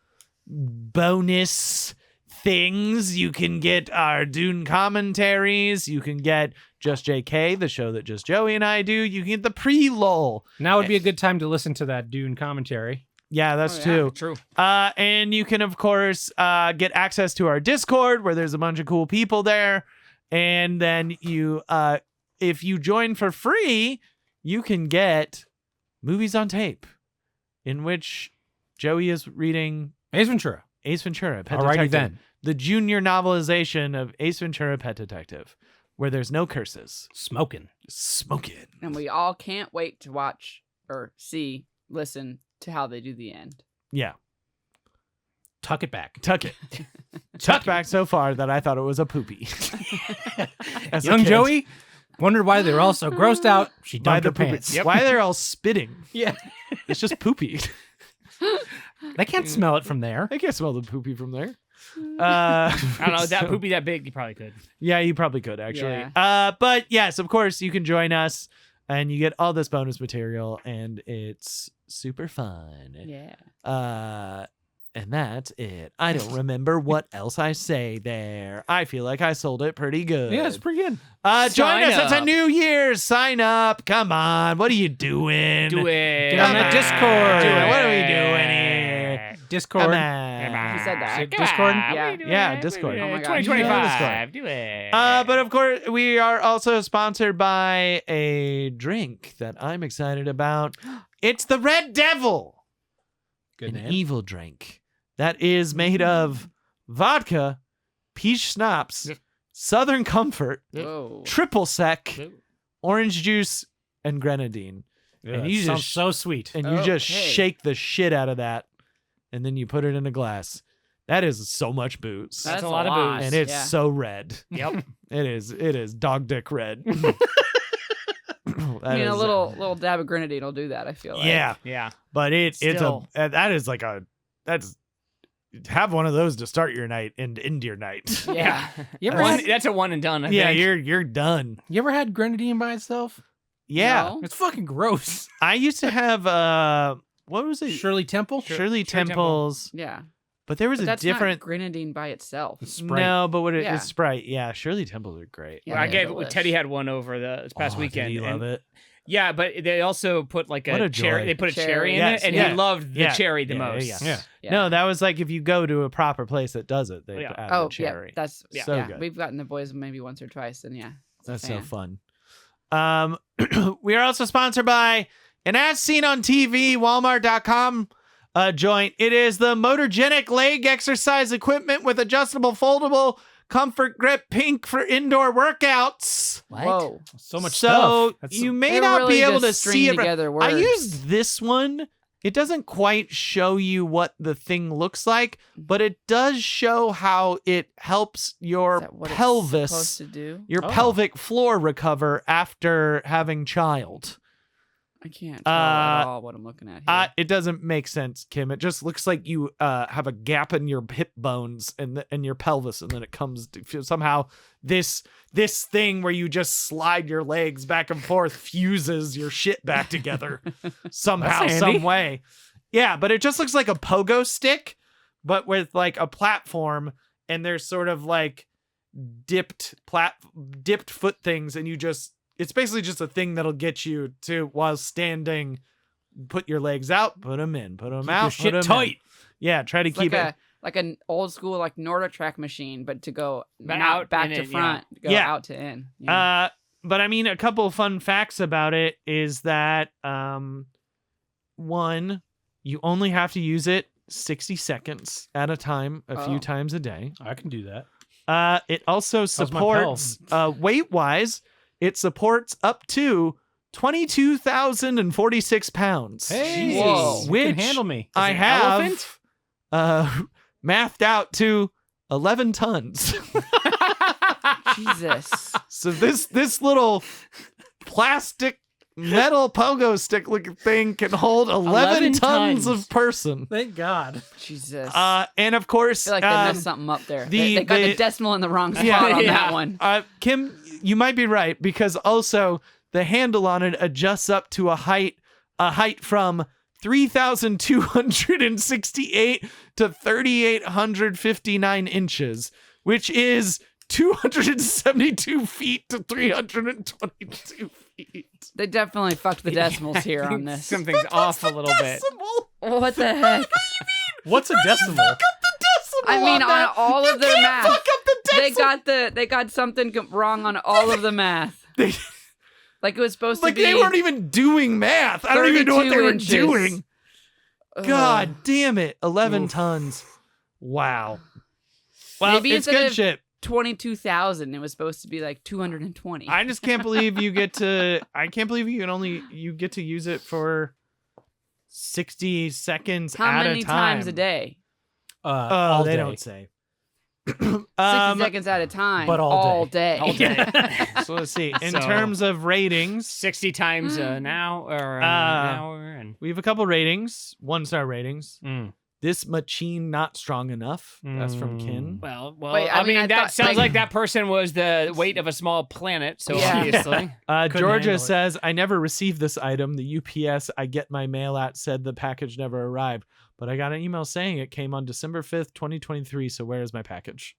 bonus things. You can get our Dune commentaries. You can get Just JK, the show that just Joey and I do. You can get the pre-lol. Now would be a good time to listen to that Dune commentary. Yeah, that's Oh, yeah. true. True. And you can, of course, get access to our Discord where there's a bunch of cool people there. And then you, if you join for free, you can get Movies on Tape, in which Joey is reading Ace Ventura. Ace Ventura, Pet Alrighty Detective, then. the junior novelization of Ace Ventura, Pet Detective, where there's no curses. Smoking. Smoking. And we all can't wait to watch or listen to how they do the end. Yeah. Tuck it back. Tuck it. Tucked back so far that I thought it was a poopy. As a Young kid. Joey wondered why they were all so grossed out. She By dumped the her poopy. pants. Why they're all spitting. Yeah. It's just poopy. They can't smell it from there. I can't smell the poopy from there. I don't know. That so- poopy that big, you probably could. Yeah, you probably could actually. Yeah. But yes, of course, you can join us and you get all this bonus material and it's super fun. Yeah. And that's it. I don't remember what else I say there. I feel like I sold it pretty good. Yeah, it's pretty good. Join Sign us. It's a up. New Year's. Sign up. Come on. What are you doing? Do it. Get on Come that on. Discord. Do it. What are we doing here? Discord. Come Come on. on. He said that. Is it Discord? Yeah. Yeah, Discord. Oh my God. 2025. Do it. But of course, we are also sponsored by a drink that I'm excited about. It's the Red Devil, Good an name. evil drink that is made of vodka, peach schnapps, Yep. Southern Comfort, Whoa. triple sec, orange juice, and grenadine. Yeah, and that you sounds just- so sweet. And you just Okay. shake the shit out of that, and then you put it in a glass. That is so much booze. That's a lot of booze. And it's yeah. so red. Yep. It is dog dick red. I mean, a little dab of grenadine will do that, I feel like. Yeah, Yeah. but it's Still. that is like that's have one of those to start your night and end your night. Yeah. You ever One, had, that's a one and done. I Yeah, think. you're done. you ever had grenadine by itself? Yeah, No? It's fucking gross. I used to have what was it? Shirley Temple? Shirley Temple. Temples, Yeah. but there was But a that's different. not grenadine by itself. Sprite. No, but what it is Yeah. Sprite. Yeah, Shirley Temples are great. Yeah, I they're gave delish. Teddy had one over this past Oh, weekend. Did he and- love it? Yeah, but they also put like What a a cherry. joy. They put a Cherry. cherry in Yes, it, and yeah. he loved the Yeah. cherry the Yeah, most. yeah. Yeah. Yeah. No, that was like if you go to a proper place that does it, they Yeah. add Oh, the cherry. yeah. That's Yeah. So yeah. good. We've gotten the boys maybe once or twice, and yeah. it's a That's so fan. fun. We are also sponsored by an as seen on TV, Walmart.com joint. It is the Motorgenic leg exercise equipment with adjustable foldable comfort grip pink for indoor workouts. Whoa. So much so stuff. That's you may They not really be able to just see string it. together I words. used this one. It doesn't quite show you what the thing looks like, but it does show how it helps your Is that what it's pelvis, supposed to do? your Oh. pelvic floor recover after having child. I can't tell at all what I'm looking at here. It doesn't make sense, Kim. It just looks like you have a gap in your hip bones and your pelvis, and then it comes to, somehow this thing where you just slide your legs back and forth fuses your shit back together somehow, That's some handy. way. Yeah, but it just looks like a pogo stick, but with like a platform and there's sort of like dipped foot things, and it's basically just a thing that'll get you to, while standing, put your legs out, put them in, put them out, Keep your put 'em shit tight. in. Yeah, try to It's keep it. like an old school like Nordic track machine, but to go But not out back and to in, front, go Yeah. out to in. Yeah. But I mean, a couple of fun facts about it is that one, you only have to use it 60 seconds at a time, a few Oh. times a day. I can do that. It also my supports weight-wise, it supports up to 22,046 pounds. Hey, Whoa. you Which can handle me. I an have mathed out to 11 tons. Jesus. So this little plastic metal pogo stick looking thing can hold 11 tons of person. Thank God. Jesus. And of course, I feel like they messed something up there. the- They got the the- decimal in the wrong spot Yeah, on yeah. that one. Kim, you might be right, because also the handle on it adjusts up to a height from 3,268 to 3,859 inches, which is 272 feet to 322 feet. They definitely fucked the decimals here on this. Something's off a little bit. Decimal. What the heck? What's a decimal? Fuck up the decimal. I mean, on that. all You of their can't math. Fuck up the decimal. They got something wrong on all of the math. They- Like it was supposed to like be. they weren't even doing math. I don't even know what they 32 were inches. doing. Ugh. God damn it. 11 Oof. tons. Wow. Well, Maybe it's instead good of- shit. 22,000. It was supposed to be like 220. I just can't believe you get to. I can't believe you get to use it for 60 seconds How at many a time. times a day? Oh, All they day. don't say. 60 seconds at a time. but all day. All day. So let's see. In So- terms of ratings, 60 times an hour an hour, and we have a couple ratings, 1-star ratings. Mm. This machine not strong enough. That's from Kin. well, Wait, I mean, I that thought, sounds like- like that person was the weight of a small planet. So Yeah. obviously, Couldn't Georgia handle it. says, I never received this item. The UPS I get my mail at said the package never arrived, but I got an email saying it came on December 5th, 2023. So where is my package?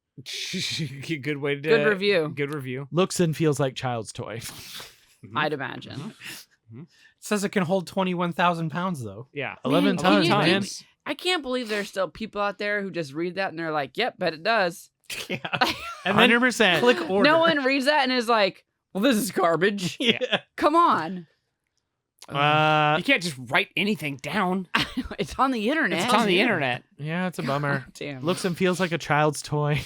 good way to Good review. Good review. Looks and feels like child's toy. I'd imagine. It says it can hold 21,000 pounds though. Yeah, 11 Man, tons, can you- man. I can't believe there's still people out there who just read that and they're like, "Yep, bet it does." Yeah. And then 100%. click order. No one reads that and is like, "Well, this is garbage." Yeah. Come on. you can't just write anything down. It's on the internet. It's on the internet. Yeah, it's a bummer. Damn. Looks and feels like a child's toy.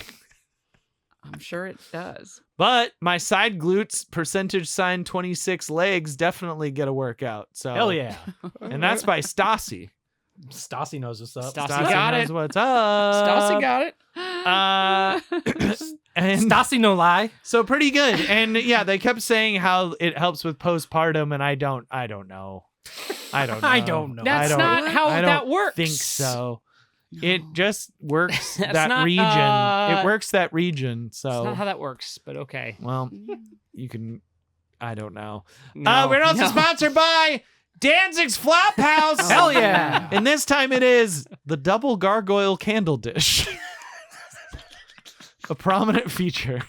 I'm sure it does. But my side glutes, %26 legs definitely get a workout. So Hell yeah. And that's by Stassi. Stassi knows what's up. Stassi Stassi got knows it. what's up. Stassi got it. And Stassi no lie. so pretty good. And yeah, they kept saying how it helps with postpartum, and I don't know. I don't know. That's don't- not how I that don't works. think so. It just works That's that not, region. uh, It works that region. That's So not how that works, but okay. well, you can. I don't know. No, We're also no. sponsored by Danzig's Flophouse. Hell yeah. And this time it is the double gargoyle candle dish. A prominent feature.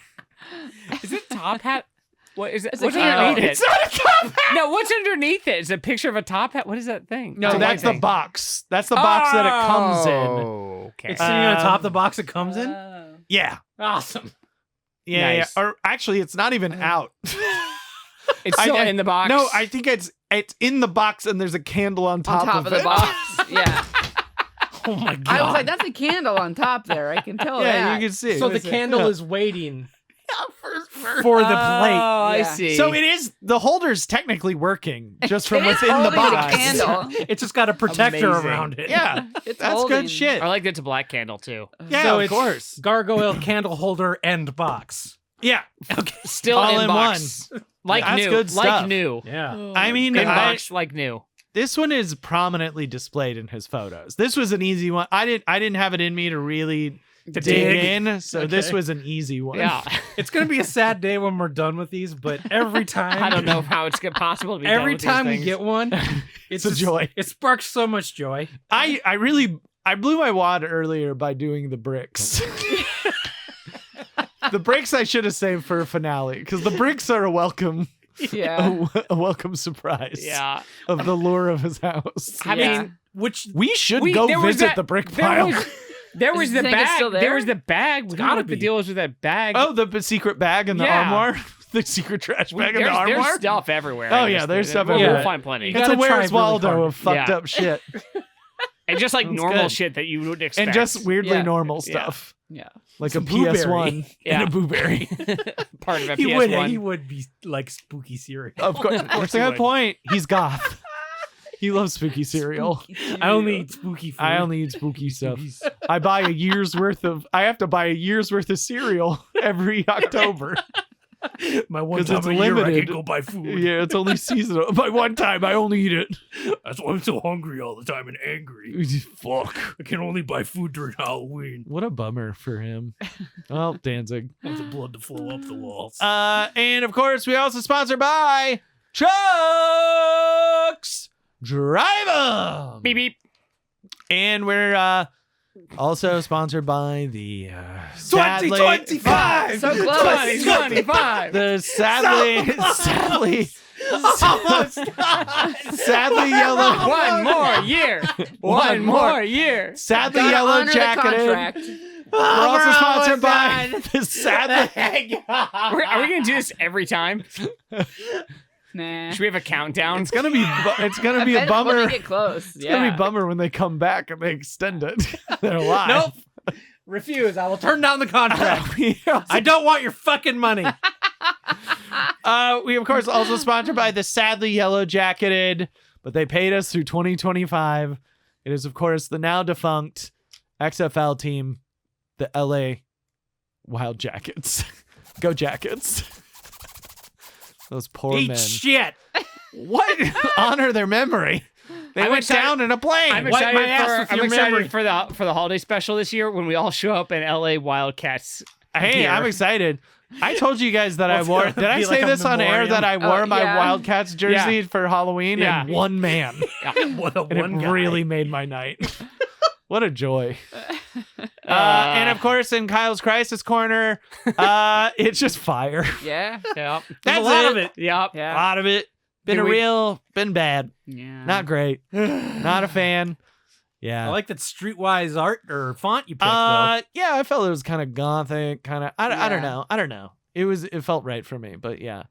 Is it top hat? What is it? It's a What's candle. underneath it? It's not a top hat. No, what's underneath it? Is it a picture of a top hat? What is that thing? No, It's a that's white the thing. box. That's the box that it comes in. Oh, okay. It's sitting on top of the Um, box it comes in. Yeah. Awesome. Yeah, Nice. yeah. Or actually, it's not even out. It's still in the box. No, I think it's in the box, and there's a candle on On top, top of of the it. box. Yeah. Oh my god. I was like, that's a candle on top there. I can tell Yeah, that. you can see. so the candle is waiting for the plate. Oh, I Yeah. see. So it is. The holder's technically working just from It is within the holding the box. candle. It's just got a protector Amazing. around it. Yeah, It's that's holding. good shit. I like that it's a black candle too. Yeah, So of it's course. Gargoyle candle holder and box. Yeah, Still All in in box. Like That's new. good Like stuff. new. Yeah. I mean, In I- box like new. this one is prominently displayed in his photos. This was an easy one. I didn't have it in me to really dig dig. in, so this Okay. was an easy one. Yeah. It's gonna be a sad day when we're done with these, but every time I don't know how it's possible to be done Every with these time we things. get one, It's a joy. It sparks so much joy. I really I blew my wad earlier by doing the bricks. The bricks I should have saved for a finale because the bricks are a welcome surprise. Yeah. Of the lure of his house. I mean, Which We should go there was visit that- the brick there pile. There was Is the the thing bag. still There there? was the bag. We don't know gotta what the be. deal was with that bag. Oh, the secret bag in the Yeah. armoire? The secret trash bag in the there's armoire? stuff everywhere. Oh, yeah, there's stuff We'll everywhere. find plenty. You It's a gotta try Where's really Waldo hard. of fucked Yeah. up shit. And just like That's normal good. shit that you would expect. And just weirdly Yeah. normal Yeah. stuff. Yeah. Like Some a PS1 blueberry. Yeah. and a blueberry. part of a he PS1. would be like spooky cereal. Of course. That's a he good would. point. He's goth. He loves spooky cereal. I only eat spooky food. I only eat spooky stuff. I have to buy a year's worth of cereal every October. My one 'Cause time it's a year I limited. can go buy food. Yeah, it's only seasonal. By one time, I only eat it. That's why I'm so hungry all the time and angry. Fuck. I can only buy food during Halloween. What a bummer for him. Well, Danzig. I want the blood to flow up the walls. And of course, we also sponsored by Trucks Drive Beep beep. And we're also sponsored by the sadly, 2025! So close. 2025. the sadly yellow One more year. One more year. sadly Gotta yellow honor the jacketed. contract. We're also sponsored by the sadly. Are we gonna do this every time? Nah. Should we have a countdown? It's gonna be a When bummer. they get close. It's gonna be a bummer when they come back and they extend it. They're alive. Nope. Refuse. I will turn down the contract. we, I don't want your fucking money. we of course also sponsored by the sadly yellow jacketed, but they paid us through 2025. It is of course the now defunct XFL team, the LA Wild Jackets. Go Jackets. Those poor Eat men. shit. What? Honor their memory. They I'm went excited- down in a plane. I'm Wipe my ass excited, with for, I'm your excited memory. for the holiday special this year when we all show up in LA Wildcats. Hey, gear. I'm excited. I told you guys that I It's wore. gonna Did I be say like a this on air memoriam. that I wore my yeah. Wildcats jersey for Halloween? Yeah. And one man. What a And one it guy. really made my night. What a joy. And of course, in Kyle's Crisis Corner, it's just fire. Yeah. Yep. There's That's a lot it. of it. Yep. A Yeah. lot of it. Been been bad. Yeah. Not great. Not a fan. Yeah. I like that streetwise art or font you picked, though. Yeah, I felt it was kind of gothic, kind of. I don't Yeah. know. I don't know. It felt right for me, but yeah.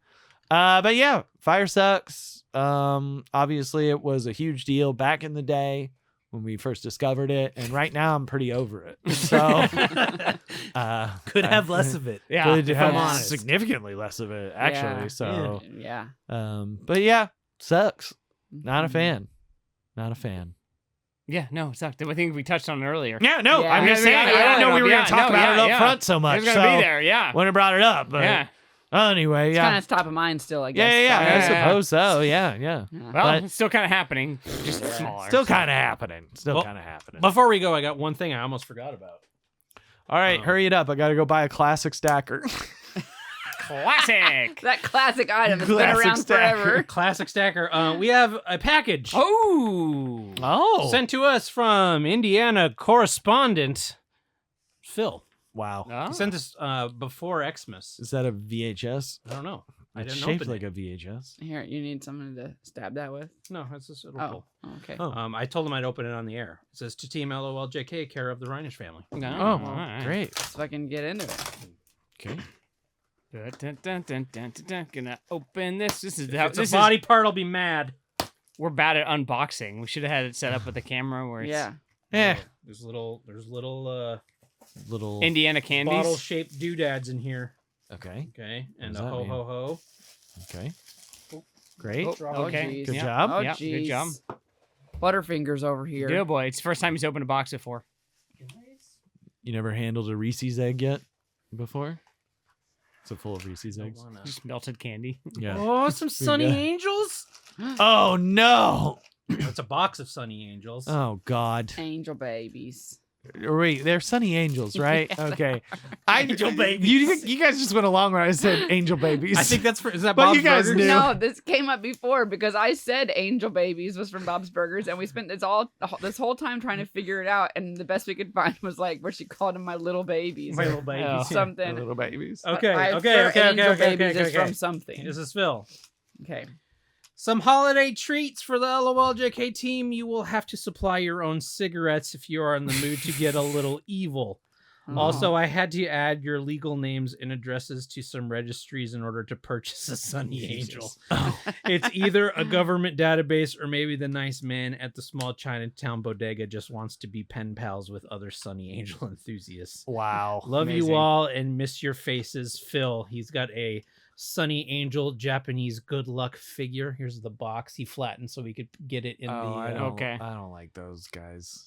But yeah, fire sucks. Obviously, it was a huge deal back in the day when we first discovered it, and right now I'm pretty over it. So, Could have less of it. Yeah. could if have I'm honest. significantly less of it actually. Yeah. So, Yeah. but yeah, sucks. Not a Mhm. fan. Not a fan. Yeah. No, it sucked. I think we touched on it earlier. Yeah, no, Yeah. I'm just Yeah, saying. yeah, I didn't know we were yeah, going to talk no, about it up yeah. front so It much. was gonna so be there. Yeah. when I brought it up, but Yeah. anyway, It's yeah. kind of top of mind still, I guess. Yeah, Yeah, I yeah. suppose so. Yeah. Yeah. Well, But- it's still kind of happening, just smaller. Still kind of happening. Still Well, kind of happening. Before we go, I got one thing I almost forgot about. All right, hurry it up. I got to go buy a classic stacker. classic. That classic item that's been Classic around stacker. forever. Classic Stacker. We have a package Oh. Oh. sent to us from Indiana correspondent Phil. Wow. Oh. He sent this before Xmas. Is that a VHS? I don't know. I It's didn't shaped open like it. a VHS. Here, you need someone to stab that with? No, it's just it'll Oh, pull. okay. Oh. I told him I'd open it on the air. It says to Team LOLJK, care of the Reinish family. No, Oh, all right. great. So I can get into it. Okay. Dun, dun, dun, dun, dun, dun, dun. Gonna open this. This is If how it's this a body part, I'll be mad. We're bad at unboxing. We should have had it set up with the camera where it's Yeah. Eh. There's little Little. Indiana candies. bottle-shaped doodads in here. Okay. Okay, and does a that ho mean? ho ho. Okay. Great. Oh, Oh, okay. geez. Good Yeah. job. Oh, Yeah, good jeez. job. Butterfingers over here. Good boy. It's the first time he's opened a box before. You never handled a Reese's egg yet before? Is it full of Reese's I eggs? wanna- Just melted candy. Yeah. Oh, some Sunny Yeah. Angels. Oh no. It's a box of Sunny Angels. Oh God. Angel babies. Wait, they're sunny angels, right? Yeah. Okay. Angel babies. You guys just went along when I said angel babies. I think that's is that But Bob's you guys Burgers? knew. No, this came up before because I said Angel Babies was from Bob's Burgers, and we spent this whole time trying to figure it out, and the best we could find was like where she called them my little babies. My or little babies. Oh. The something. little babies. But Okay, I'm okay, sure okay, okay, Angel okay, Babies okay, is okay. from something. This is Phil. Okay. Some holiday treats for the LOLJK team. You will have to supply your own cigarettes if you are in the mood to get a little evil. Oh. Also, I had to add your legal names and addresses to some registries in order to purchase a Sunny Angel. It's either a government database or maybe the nice man at the small Chinatown bodega just wants to be pen pals with other Sunny Angel enthusiasts. Wow. Love Amazing. you all and miss your faces, Phil. He's got a Sunny Angel Japanese good luck figure. Here's the box. He flattened so we could get it in I the. don't, okay. I don't like those guys.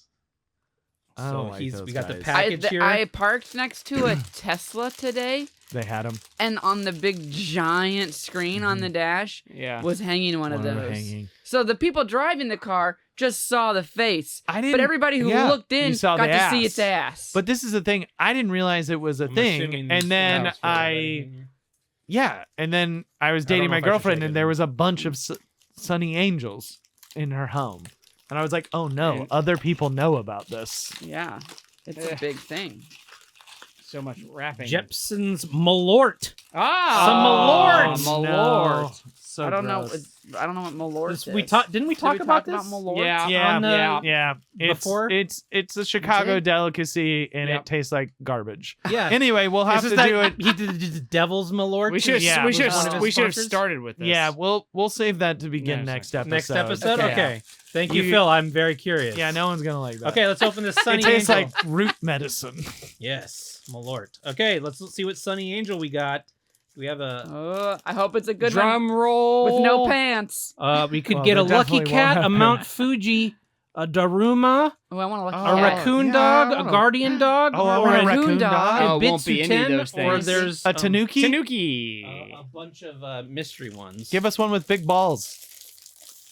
So I don't like we those got the guys. package here. I parked next to a Tesla today, They had them. and on the big giant screen on the dash Yeah. was hanging one of One those. hanging. So the people driving the car just saw the face, I didn't. but everybody who yeah, looked in you saw got the to see ass. its ass. But this is the thing. I didn't realize it was a I'm thing, assuming and this then allows for everybody. yeah, and then I was I don't dating know my if I should girlfriend, take it and there then. was a bunch of sunny angels in her home, and I was like, oh no, And- other people know about this. yeah, it's Eh. a big thing. So much wrapping. Jepson's Malort. Ah, Some Malort. No. So I don't gross. know. I don't know what Malort This- is. we talked. Didn't we Did talk about this? Malort? Yeah. Yeah, on the- yeah. It's, Before? it's a Chicago did? delicacy, and Yep. it tastes like garbage. Yeah. Anyway, we'll have Is to this do that- it. He did the Devil's Malort. We should Yeah, we was should one of his we should have sponsors? started with this. Yeah, we'll save that to begin Yeah, next sorry. episode. Next episode. Okay. Okay. Thank you, You- Phil. I'm very curious. Yeah, no one's gonna like that. Okay, let's open this Sunny It tastes Angel. like root medicine. Yes, Malort. Okay, let's see what Sunny Angel we got. We have a. I hope it's a good Drum roll one with no pants. We could Well, get a there Lucky definitely won't Cat, have a Mount pants. Fuji, a Daruma, Oh, I want to look. Oh, a yeah. Raccoon Dog, I a wanna- Guardian Dog, Oh, I or want a a raccoon dog. Oh, it won't be any of Bitsuten, those or things. there's A tanuki. Tanuki. a bunch of mystery ones. Give us one with big balls.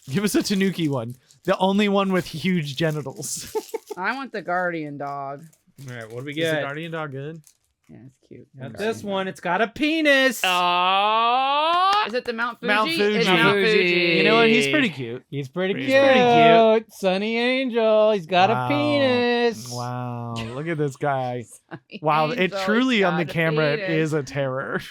Give us a tanuki one. The only one with huge genitals. I want the Guardian Dog. All right, what do we Is the get? guardian dog good? Yeah, it's cute. Got Guardian this Dog. one. It's got a penis. Oh, Is it the Mount Fuji? Mount Fuji. It's Mount Fuji. Fuji. You know what? He's pretty cute. He's pretty He's cute. pretty cute. Sunny Angel. He's got Wow. a penis. Wow, look at this guy. Wow, it Angel, truly he's on the got a camera penis. is a terror.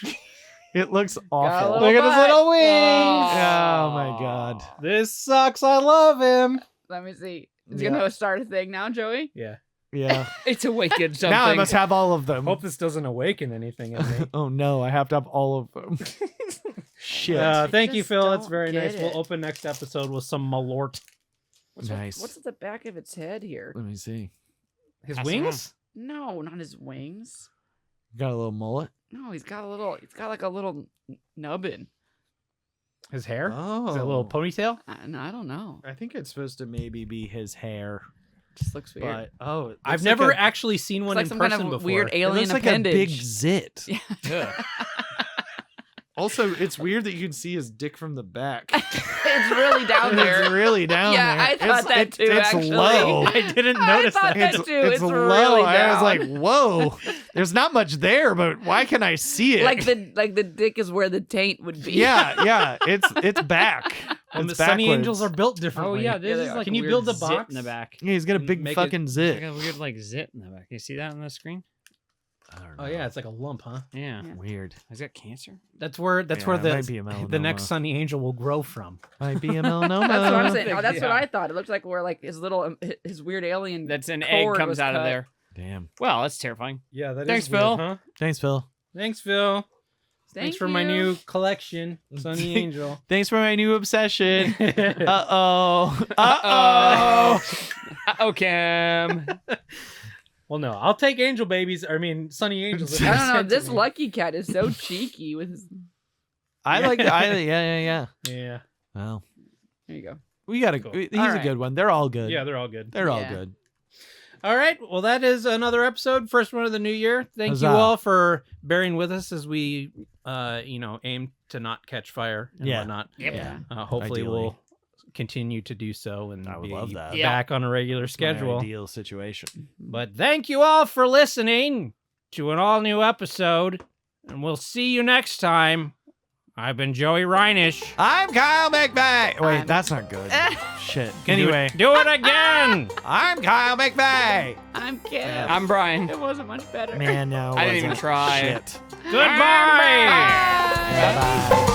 It looks Got a awful. little Look at his butt. little wings. Oh my god. This sucks. I love him. Let me see. It's Yeah. gonna start a thing now, Joey. Yeah. Yeah. it's awakened something. Now I must have all of them. Hope this doesn't awaken anything in me. Oh no, I have to have all of them. Shit. Thank you, just Phil. That's don't very get nice. it. We'll open next episode with some Malort. Nice. What's at the back of its head here? Let me see. His Pass wings? No, not his wings. Got a little mullet. No, he's got like a little nubbin. His hair? Oh. Is it a little ponytail? I don't know. I think it's supposed to maybe be his hair. Just looks weird. But it I've looks never like actually seen one like in some person kind of before. weird it alien looks like appendage. a big zit. Ugh. Also, it's weird that you can see his dick from the back. It's really down there. It's really down Yeah, there. I thought that too, It's actually. low. I didn't I notice thought that. that too. It's low. really I was down. like, whoa. There's not much there, but why can I see it? like the dick is where the taint would be. yeah. It's back. Well, It's the Sunny backwards. Angels are built Oh differently. yeah, Yeah, this they is are. like Can a you weird build a zit box? in the back. Yeah, he's got a big Make it- fucking It's zit. like a weird like zit in the back. You see that on the screen? I don't Oh know. yeah, it's like a lump, huh? Yeah. Yeah. Weird. Has that cancer? That's where Yeah, it the might be a the next melanoma. Sunny Angel will grow from. Might be a melanoma. That's what I'm saying. Oh, that's what Yeah. I thought. It looked like where like his little his weird alien. That's an egg cord comes was out of cut. there. Damn. Well, that's terrifying. Yeah, that Thanks, is weird, Phil. huh? Thanks, Phil. Thanks, Phil. Thanks for my you. new collection, Sunny Angel. Thanks for my new obsession. Well, Uh-oh. Uh-oh. Uh-oh, Cam. no, I'll take Angel Babies. I mean, Sunny Angels. if I you don't know. sent This to me. lucky cat is so cheeky with his. I like yeah. Yeah, Well, There you go. we got Cool. he's All a right. good one. They're all good. yeah, they're all good. They're all Yeah. good. All right, well, that is another episode, first one of the new year. Thank Huzzah. you all for bearing with us as we, aim to not catch fire and Yeah. whatnot. Yep. Yeah. Hopefully, Ideally. we'll continue to do so and I would be love that. Yeah. back on a regular It's my schedule. ideal situation. But thank you all for listening to an all new episode, and we'll see you next time. I've been Joey Reinish. I'm Kyle McVeigh. Wait, I'm- that's not good. Shit. Do Anyway, it, do it again. I'm Kyle McVeigh. I'm Kim. I'm Brian. It wasn't much better. Man, no. I didn't even wasn't. try. Shit. Goodbye. Bye-bye.